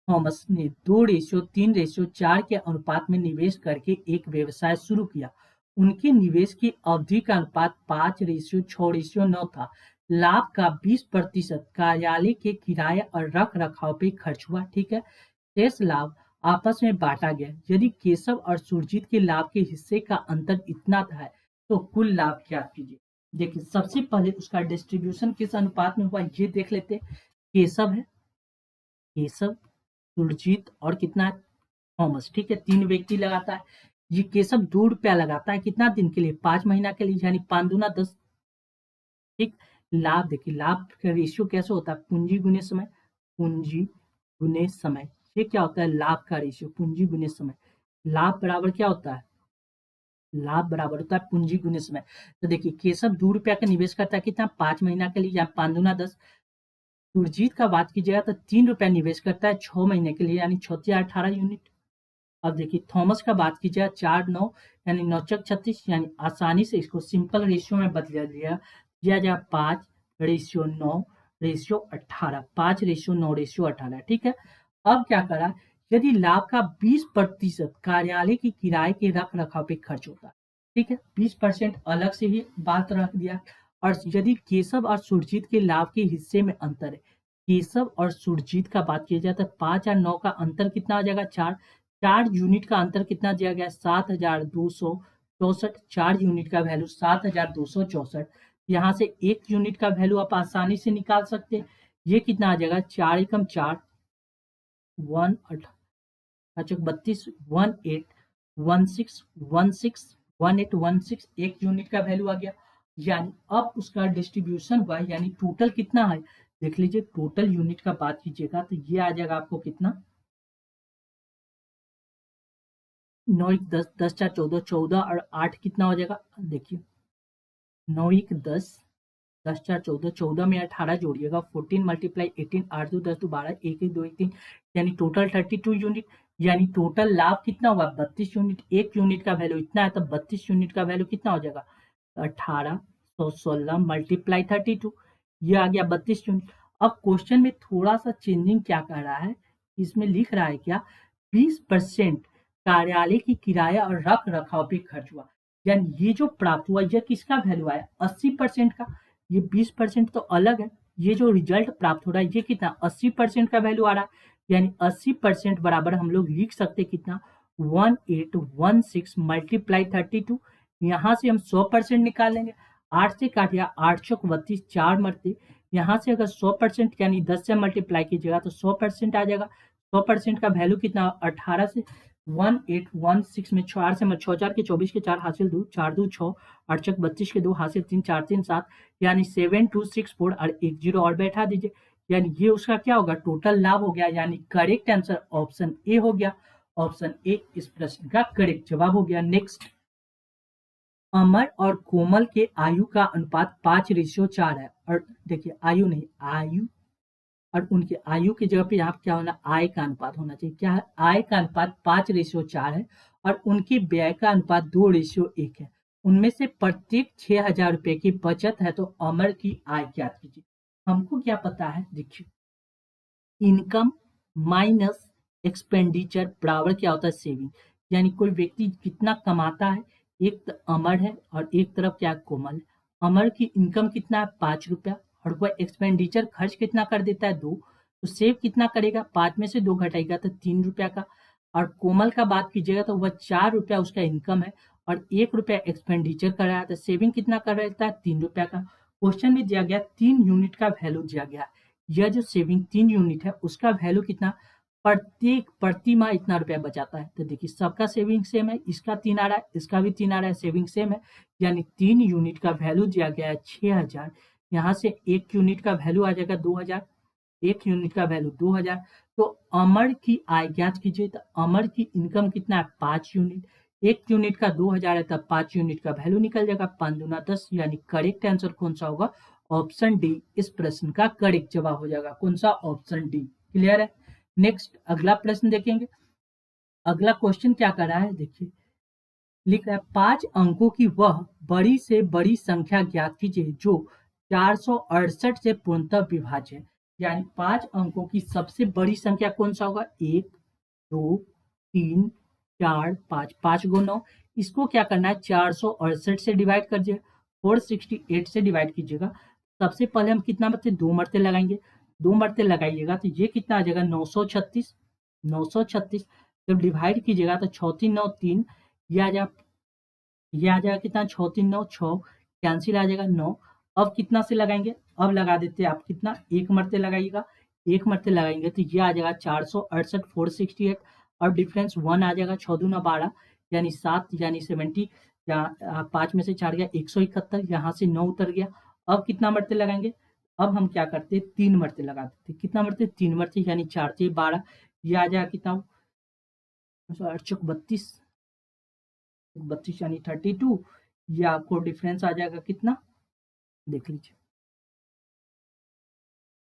थॉमस ने 2:3:4 के अनुपात में निवेश करके एक व्यवसाय शुरू किया। उनके निवेश की अवधि का अनुपात 5:6:9 था। लाभ का 20% कार्यालय के किराए और रख रखाव पे खर्च हुआ। ठीक है, शेष लाभ आपस में बांटा गया। यदि केशव और सुरजीत के लाभ के हिस्से का अंतर इतना था तो कुल लाभ ज्ञात कीजिए। देखिए, सबसे पहले उसका डिस्ट्रीब्यूशन किस अनुपात में हुआ ये देख लेते हैं। केशव है, केशव, सुरजीत और कितना है, थॉमस। ठीक है, 3 व्यक्ति लगाता है। ये केशव 2 रुपया लगाता है, कितना दिन के लिए, 5 महीना के लिए, यानी 5 दूना 10। ठीक, लाभ देखिए, लाभ का रेशियो कैसे होता है, पूंजी गुने समय, पूंजी गुने समय। ये क्या होता है, लाभ का रेशियो, पूंजी गुने समय। लाभ बराबर क्या होता है, लाभ बराबर होता है पूंजी गुने समय। तो देखिए, केशव 2 रुपया का निवेश करता है, कितना, 5 महीना के लिए, या 5 दूना 10। सुरजीत का बात कीजिएगा तो 3 रुपया निवेश करता है 6 महीने के लिए, यानी 6 18 यूनिट। अब देखिए, थॉमस का बात कीजिएगा 4 9 यानी 9 36, यानी आसानी से इसको सिंपल रेशियो में बदल दिया जाए 5:9:18, 5:9:18। ठीक है, अब क्या करा, यदि लाभ का 20% कार्यालय की किराए के रख रखाव पे खर्च होता है। ठीक है, 20% अलग से ही बात रख दिया। और यदि केशव और सुरजीत के लाभ के हिस्से में अंतर है, केशव और सुरजीत का बात किया जाए तो 5 और 9 का अंतर कितना आ जाएगा, 4। 4 यूनिट का अंतर कितना दिया गया, 7,264। 4 यूनिट का वैल्यू 7,264। यहाँ से 1 यूनिट का वैल्यू आप आसानी से निकाल सकते हैं। ये कितना आ जाएगा, 4 एकम 4, 1 अच्छा 32, 1816 1 यूनिट का वैल्यू आ गया। यानी अब उसका डिस्ट्रीब्यूशन हुआ, यानी टोटल कितना है, देख लीजिए, टोटल यूनिट का बात कीजिएगा तो ये आ जाएगा आपको कितना, 9 1 10, 10 4 14, 14 और 8 कितना हो जाएगा, देखिए 9 1 10, 10 4 14, 14 में 18 जोड़िएगा, 14 मल्टीप्लाई 18, 8 2 10 2 12, 1 1 2 1 3, यानी टोटल 32 यूनिट। यानी टोटल लाभ कितना हुआ, 32 यूनिट। 1 यूनिट का वैल्यू इतना है तो 32 यूनिट का वैल्यू कितना हो जाएगा, 1816 मल्टीप्लाई 32, ये आ गया 32 यूनिट। अब क्वेश्चन में थोड़ा सा चेंजिंग क्या कर रहा है, इसमें लिख रहा है क्या, 20% कार्यालय की किराया और रख रखाव पे खर्च हुआ। यानी ये जो प्राप्त हुआ ये किसका वैल्यू आया, 80% का। ये 20% तो अलग है, ये जो रिजल्ट प्राप्त हो रहा है ये कितना, 80% का वैल्यू आ रहा है। यानी 80% बराबर हम लोग लिख सकते कितना, 1816 मल्टीप्लाई 32। यहाँ से हम 100% निकालेंगे, 8 से काटिया, 8 चौक 32, 4 मरते। यहाँ से अगर 100% यानी 10 से मल्टीप्लाई कीजिएगा तो 100% आ जाएगा। 100% का वैल्यू कितना, 18 से 1816 में 4 से 6 4 के 24 के 4 हासिल 2, 4 2 6, 8 चक 32 के 2 हासिल 3, 4 3 7, यानी 7264 और एक जीरो और बैठा दीजिए। यानी ये उसका क्या होगा, टोटल लाभ हो गया। यानी करेक्ट आंसर ऑप्शन ए हो गया। ऑप्शन ए इस प्रश्न का करेक्ट जवाब हो गया। नेक्स्ट, अमर और कोमल के आयु का अनुपात 5:4 है। और देखिए, आयु नहीं, आयु, और उनके आयु की जगह पे यहाँ क्या होना, आय का अनुपात होना चाहिए। क्या है, आय का अनुपात 5:4 है और उनके व्यय का अनुपात 2:1 है। उनमें से प्रत्येक 6,000 रुपए की बचत है तो अमर की आय ज्ञात कीजिए। हमको क्या पता है, देखिए, इनकम माइनस एक्सपेंडिचर बराबर क्या होता है, सेविंग। यानी कोई व्यक्ति कितना कमाता है, एक अमर है और एक तरफ क्या, कोमल। अमर की इनकम कितना है, 5 रुपया, और वह एक्सपेंडिचर खर्च कितना कर देता है, 2। तो सेव कितना करेगा, 5 में से 2 घटाएगा तो 3 रुपया का। और कोमल का बात कीजिएगा तो वह 4 रुपया उसका इनकम है और 1 रुपया एक्सपेंडिचर कर रहा है, तो सेविंग कितना कर रहता है, 3 रुपया का। क्वेश्चन में दिया गया 3 यूनिट का वैल्यू दिया गया। यह जो सेविंग 3 यूनिट है उसका वैल्यू कितना, प्रत्येक प्रति माह इतना रुपया बचाता है। तो देखिए, सबका सेविंग सेम है, इसका 3 आ रहा है, इसका भी 3 आ रहा है, सेविंग सेम है। यानी 3 यूनिट का वैल्यू दिया गया है 6,000। यहाँ से 1 यूनिट का वैल्यू आ जाएगा 2,000, 1 यूनिट का वैल्यू 2,000। तो अमर की आय ज्ञात कीजिए, तो अमर की इनकम कितना है, 5 यूनिट। 1 यूनिट का 2,000 है तब 5 यूनिट का वैल्यू निकल जाएगा, 5 दूना 10। यानी करेक्ट आंसर कौन सा होगा, ऑप्शन डी इस प्रश्न का करेक्ट जवाब हो जाएगा। कौन सा, ऑप्शन डी। क्लियर है। नेक्स्ट, अगला प्रश्न देखेंगे। अगला क्वेश्चन क्या कर रहा है, देखिए, लिख रहा है 5 अंकों की वह बड़ी से बड़ी संख्या ज्ञात कीजिए जो 468 से पूर्णतः विभाज्य है। यानी 5 अंकों की सबसे बड़ी संख्या कौन सा होगा? 1, 2, 3, 4, 5, 5 गो 9। इसको क्या करना है? 468 से डिवाइड कर दीजिए, 468 से डिवाइड कीजिएगा। सबसे पहले हम कितना मरते? 2 मरते लगाएंगे, 2 मरते लगाइएगा तो ये कितना आ जाएगा? 936। 936 जब डिवाइड कीजिएगा तो 6 3 9 3, ये आ जाएगा, ये आ जाएगा कितना? 6 3 9 6, कैंसिल आ जाएगा 9। अब कितना से लगाएंगे? अब लगा देते हैं आप कितना? 1 मरते लगाइएगा, 1 मरते लगाएंगे तो ये आ जाएगा 468 468। और डिफरेंस 1 आ जाएगा, 6 दूना 12 यानी 7 यानी 70। यहाँ 5 में से 4 गया 171, यहाँ से 9 उतर गया। अब कितना मरते लगाएंगे? अब हम क्या करते? 3 मरते लगा देते। कितना मरते? 3 मरते यानी 4 से 12, ये आ जाएगा कितना? 8 चौक 32, 32 यानी 32। ये आपको डिफरेंस आ जाएगा कितना? देख लीजिए,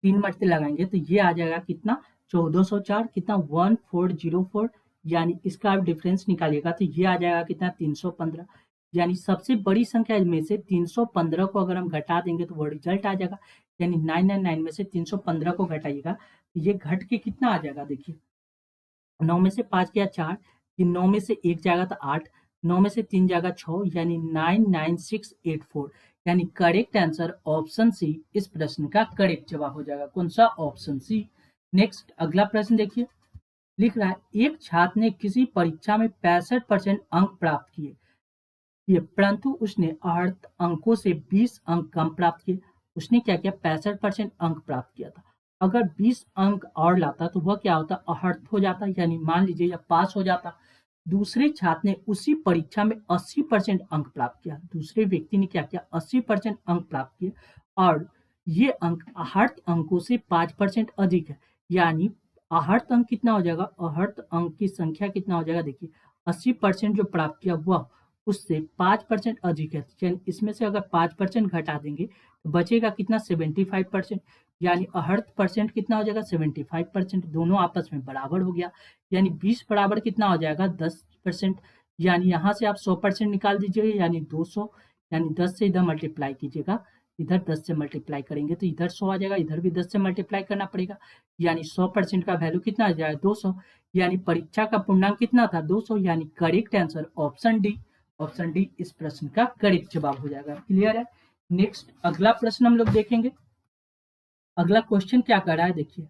3 मरते लगाएंगे तो ये आ जाएगा कितना? 1404, कितना? 1404, यानी इसका आप डिफरेंस निकालिएगा तो ये आ जाएगा कितना? 315। यानी सबसे बड़ी संख्या में से 315 को अगर हम घटा देंगे तो वो रिजल्ट आ जाएगा। यानी 999 में से 315 को घटाइएगा तो ये घट के कितना आ जाएगा? देखिए, 9 में से 5 गया 4, कि 9 में से 1 जाएगा तो 8, 9 में से 3 जाएगा 6, यानी 99684। यानी करेक्ट आंसर ऑप्शन सी इस प्रश्न का करेक्ट जवाब हो जाएगा। कौन सा? ऑप्शन सी। नेक्स्ट अगला प्रश्न देखिए, लिख रहा है एक छात्र ने किसी परीक्षा में 65% अंक प्राप्त किए, परंतु उसने अर्ध अंकों से 20 अंक कम प्राप्त किए। उसने क्या किया? 65% अंक प्राप्त किया था। अगर 20 अंक और लाता तो वह क्या होता? अर्थ हो जाता, यानी मान लीजिए या पास हो जाता। दूसरे छात्र ने उसी परीक्षा में 80% अंक प्राप्त किया। दूसरे व्यक्ति ने क्या किया? 80% अंक प्राप्त किए और ये अंक आहर्त अंकों से 5% अधिक है। यानी आहर्त अंक कितना हो जाएगा? आहर्त अंक की संख्या कितना हो जाएगा? देखिए, 80% जो प्राप्त किया वह उससे 5% अधिक है। यानी इसमें से अगर 5% घटा देंगे तो बचेगा कितना? 75%। यानी अर्थ परसेंट कितना हो जाएगा? 75%। दोनों आपस में बराबर हो गया। यानी 20 बराबर कितना हो जाएगा? 10%। यानी यहाँ से आप 100% निकाल दीजिएगा, यानी 200। यानी 10 से इधर मल्टीप्लाई कीजिएगा, इधर 10 से मल्टीप्लाई करेंगे तो इधर 100 आ जाएगा, इधर भी 10 से मल्टीप्लाई करना पड़ेगा। यानी 100% का वैल्यू कितना आ जाएगा? 200। यानी परीक्षा का पूर्णांक कितना था? 200। यानी correct answer option D. Option D इस प्रश्न का करेक्ट जवाब हो जाएगा। क्लियर है? नेक्स्ट अगला प्रश्न हम लोग देखेंगे। अगला क्वेश्चन क्या कर रहा है? देखिए,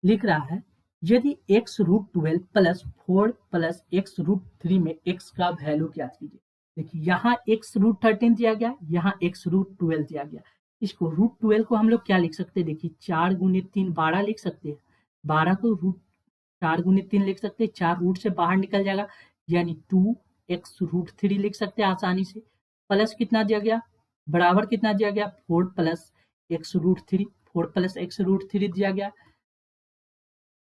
लिख रहा है यदि x root 12 plus 4 plus x root 3 में x का वैल्यू ज्ञात कीजिए। देखिए, यहाँ x रूट 13 दिया गया, यहाँ x रूट 12 दिया गया। इसको रूट 12 को हम लोग क्या लिख सकते हैं? देखिए, 4 गुने 3 12 लिख सकते हैं। 12 को रूट 4 गुने 3 लिख सकते हैं, 4 रूट से बाहर निकल जाएगा, यानी 2x रूट 3 लिख सकते हैं आसानी से। प्लस कितना दिया गया? बराबर कितना दिया गया? 4 plus x root 3, 4 plus x root 3 दिया गया।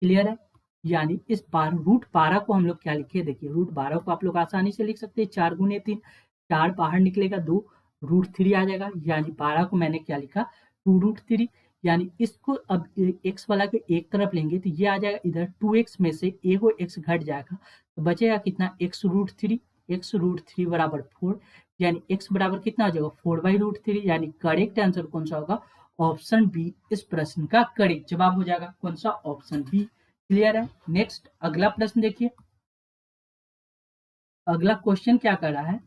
क्लियर है? यानी इस रूट 12 को हम लोग क्या लिखे? देखिए, रूट 12 को आप लोग आसानी से लिख सकते हैं, 4 गुने 3, 4 बाहर निकलेगा 2, रूट 3 आ जाएगा। यानी 12 को मैंने क्या लिखा? 2 रूट 3। यानी इसको अब x वाला के एक तरफ लेंगे तो ये आ जाएगा इधर, 2x में से एगो x घट जाएगा तो बचेगा कितना? x root 3। x रूट 3 बराबर 4, यानी x बराबर कितना हो जाएगा? 4/√3। यानी करेक्ट आंसर कौन सा होगा? ऑप्शन बी इस प्रश्न का करेक्ट जवाब हो जाएगा। कौन सा? Option B. क्लियर है? नेक्स्ट अगला प्रश्न देखिए, अगला क्वेश्चन क्या कर रहा है?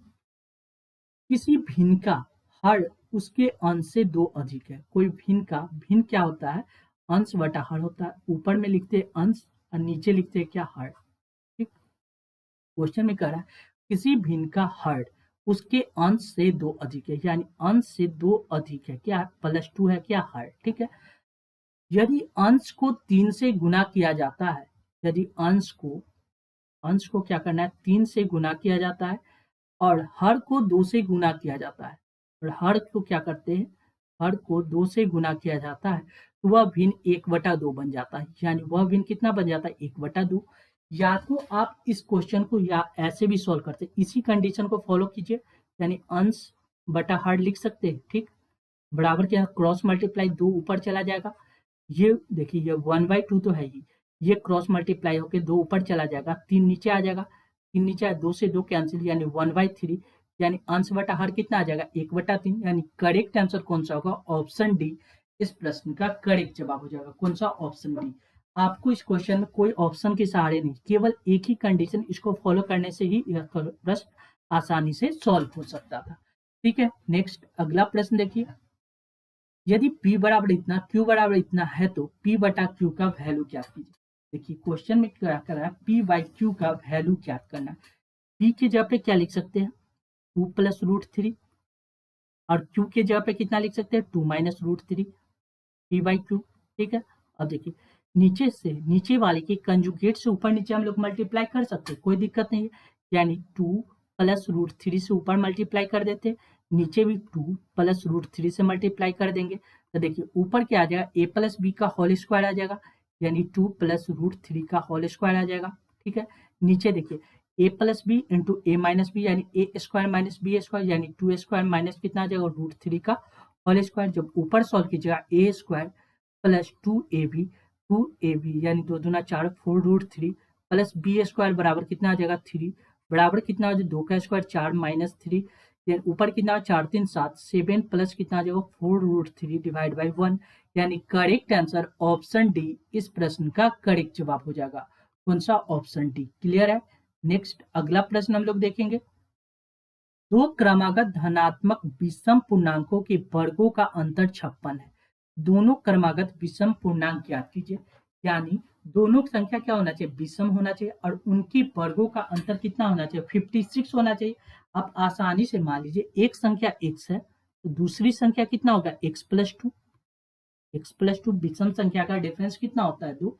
किसी भिन्न का हर उसके अंश से 2 अधिक है। कोई भिन्न का, भिन्न क्या होता है? अंश बटा हर होता है। ऊपर में लिखते हैं अंश और नीचे लिखते हैं क्या? हर। ठीक, क्वेश्चन में कह रहा है किसी भिन्न का हर उसके अंश से 2 अधिक है, यानी अंश से 2 अधिक है क्या? +2 है क्या? हर। ठीक है, यदि अंश को 3 से गुना किया जाता है, यदि अंश को क्या करना है? 3 से गुना किया जाता है और हर को 2 से गुना किया जाता है, और हर को क्या करते हैं? हर को 2 से गुना किया जाता है तो वह भिन्न 1/2 बन जाता है। यानी वह भिन्न कितना बन जाता है? 1/2। या तो आप इस क्वेश्चन को या ऐसे भी सॉल्व करते हैं, इसी कंडीशन को फॉलो कीजिए, यानी अंश बटा हर लिख सकते हैं। ठीक, बराबर क्या? क्रॉस मल्टीप्लाई 2 ऊपर चला जाएगा। ये देखिए, ये 1/2 तो है ही, ये क्रॉस मल्टीप्लाई होकर 2 ऊपर चला जाएगा, 3 नीचे आ जाएगा, 3 नीचे आया, 2 से 2 कैंसिल, यानी 1/3। यानी अंश बटा हर कितना आ जाएगा? 1/3। यानी करेक्ट आंसर कौन सा होगा? ऑप्शन डी इस प्रश्न का करेक्ट जवाब हो जाएगा कौन सा, ऑप्शन डी। आपको इस क्वेश्चन में कोई ऑप्शन के सहारे नहीं, केवल एक ही कंडीशन इसको फॉलो करने से ही यह प्रश्न आसानी से सॉल्व हो सकता था। ठीक है, नेक्स्ट अगला प्रश्न देखिए, यदि P बराबर इतना Q बराबर इतना है तो P बटा Q का वैल्यू ज्ञात कीजिए। देखिए क्वेश्चन में क्या कर रहा है, P बाई Q का वैल्यू ज्ञात करना है। P की जगह पे क्या लिख सकते हैं, 2 प्लस रूट 3, और Q की जगह पे कितना लिख सकते हैं, 2 minus root 3 P by Q। ठीक है, अब देखिए नीचे से नीचे वाले के कंजुगेट से ऊपर नीचे हम लोग मल्टीप्लाई कर सकते हैं, कोई दिक्कत नहीं है, यानी 2 प्लस रूट 3 से ऊपर मल्टीप्लाई कर देते, नीचे भी 2 प्लस रूट 3 से मल्टीप्लाई कर देंगे। तो देखिए ऊपर क्या आ जाएगा, a प्लस बी का होल स्क्वायर आ जाएगा, यानी 2 प्लस रूट 3 का होल स्क्वायर आ जाएगा। ठीक है, नीचे देखिए a plus B into A minus B, यानी A square minus B square, यानी 2 स्क्वायर माइनस कितना आ जाएगा, रूट 3 का होल स्क्वायर। जब ऊपर सॉल्व कीजिएगा ए स्क्वायर प्लस 2ab यानी 2 दूना 4, 4 रूट 3 प्लस बी स्क्वायर बराबर कितना आ जाएगा 3, बराबर कितना आ जाएगा 2 का स्क्वायर 4 माइनस 3, ऊपर कितना 4 3 7 7 प्लस कितना आ जाएगा 4 रूट 3 डिवाइड बाई 1, यानी करेक्ट आंसर ऑप्शन डी इस प्रश्न का करेक्ट जवाब हो जाएगा कौन सा, ऑप्शन डी। क्लियर है, नेक्स्ट अगला प्रश्न हम लोग देखेंगे, दो क्रमागत धनात्मक विषम पूर्णांकों के वर्गों का अंतर 56 है, दोनों क्रमागत विषम पूर्णांक ज्ञात कीजिए। यानी दोनों संख्या क्या होना चाहिए, विषम होना चाहिए, और उनकी वर्गों का अंतर कितना होना चाहिए, 56 होना चाहिए। आप आसानी से मान लीजिए एक संख्या x है तो दूसरी संख्या कितना होगा, x प्लस 2, x प्लस 2 विषम संख्या का डिफरेंस कितना होता है, 2।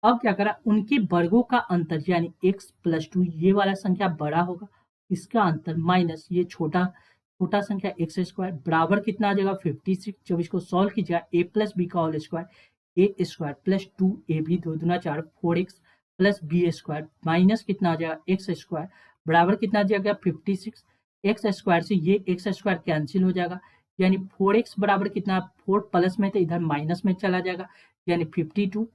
अब क्या करा, उनके वर्गों का अंतर यानी x प्लस 2, ये वाला संख्या बड़ा होगा, इसका अंतर माइनस ये छोटा छोटा संख्या एक्स स्क्वायर बराबर कितना आ जाएगा 56। जब इसको सॉल्व कीजिएगा ए प्लस बी का whole square, A square plus 2ab 2 दूना 4 4x plus B square minus कितना आ जाएगा एक्स स्क्वायर बराबर कितना आ जाएगा 56। एक्स स्क्वायर से ये एक्स स्क्वायर कैंसिल हो जाएगा, यानी 4x बराबर कितना, 4 प्लस में तो इधर माइनस में चला जाएगा, यानी 52,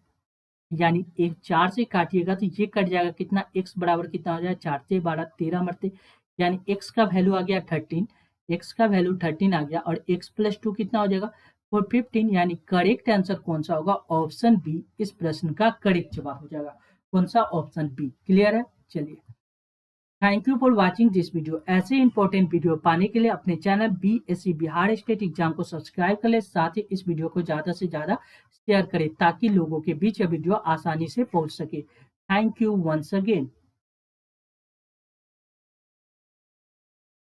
यानी एक 4 से काटिएगा तो ये कट जाएगा कितना, x बराबर कितना हो जाएगा 4 से 12 13 मरते, यानी x का वैल्यू आ गया 13, x का वैल्यू 13 आ गया, और x प्लस 2 कितना हो जाएगा 15, यानी करेक्ट आंसर कौन सा होगा, ऑप्शन बी इस प्रश्न का करेक्ट जवाब हो जाएगा कौन सा, ऑप्शन बी। क्लियर है, चलिए thank you for watching this video. ऐसे इंपॉर्टेंट वीडियो पाने के लिए अपने channel BSc Bihar state exam को सब्सक्राइब कर ले, साथ ही इस वीडियो को ज़्यादा से ज़्यादा शेयर करें ताकि लोगों के बीच यह वीडियो आसानी से पहुंच सके। Thank you once again.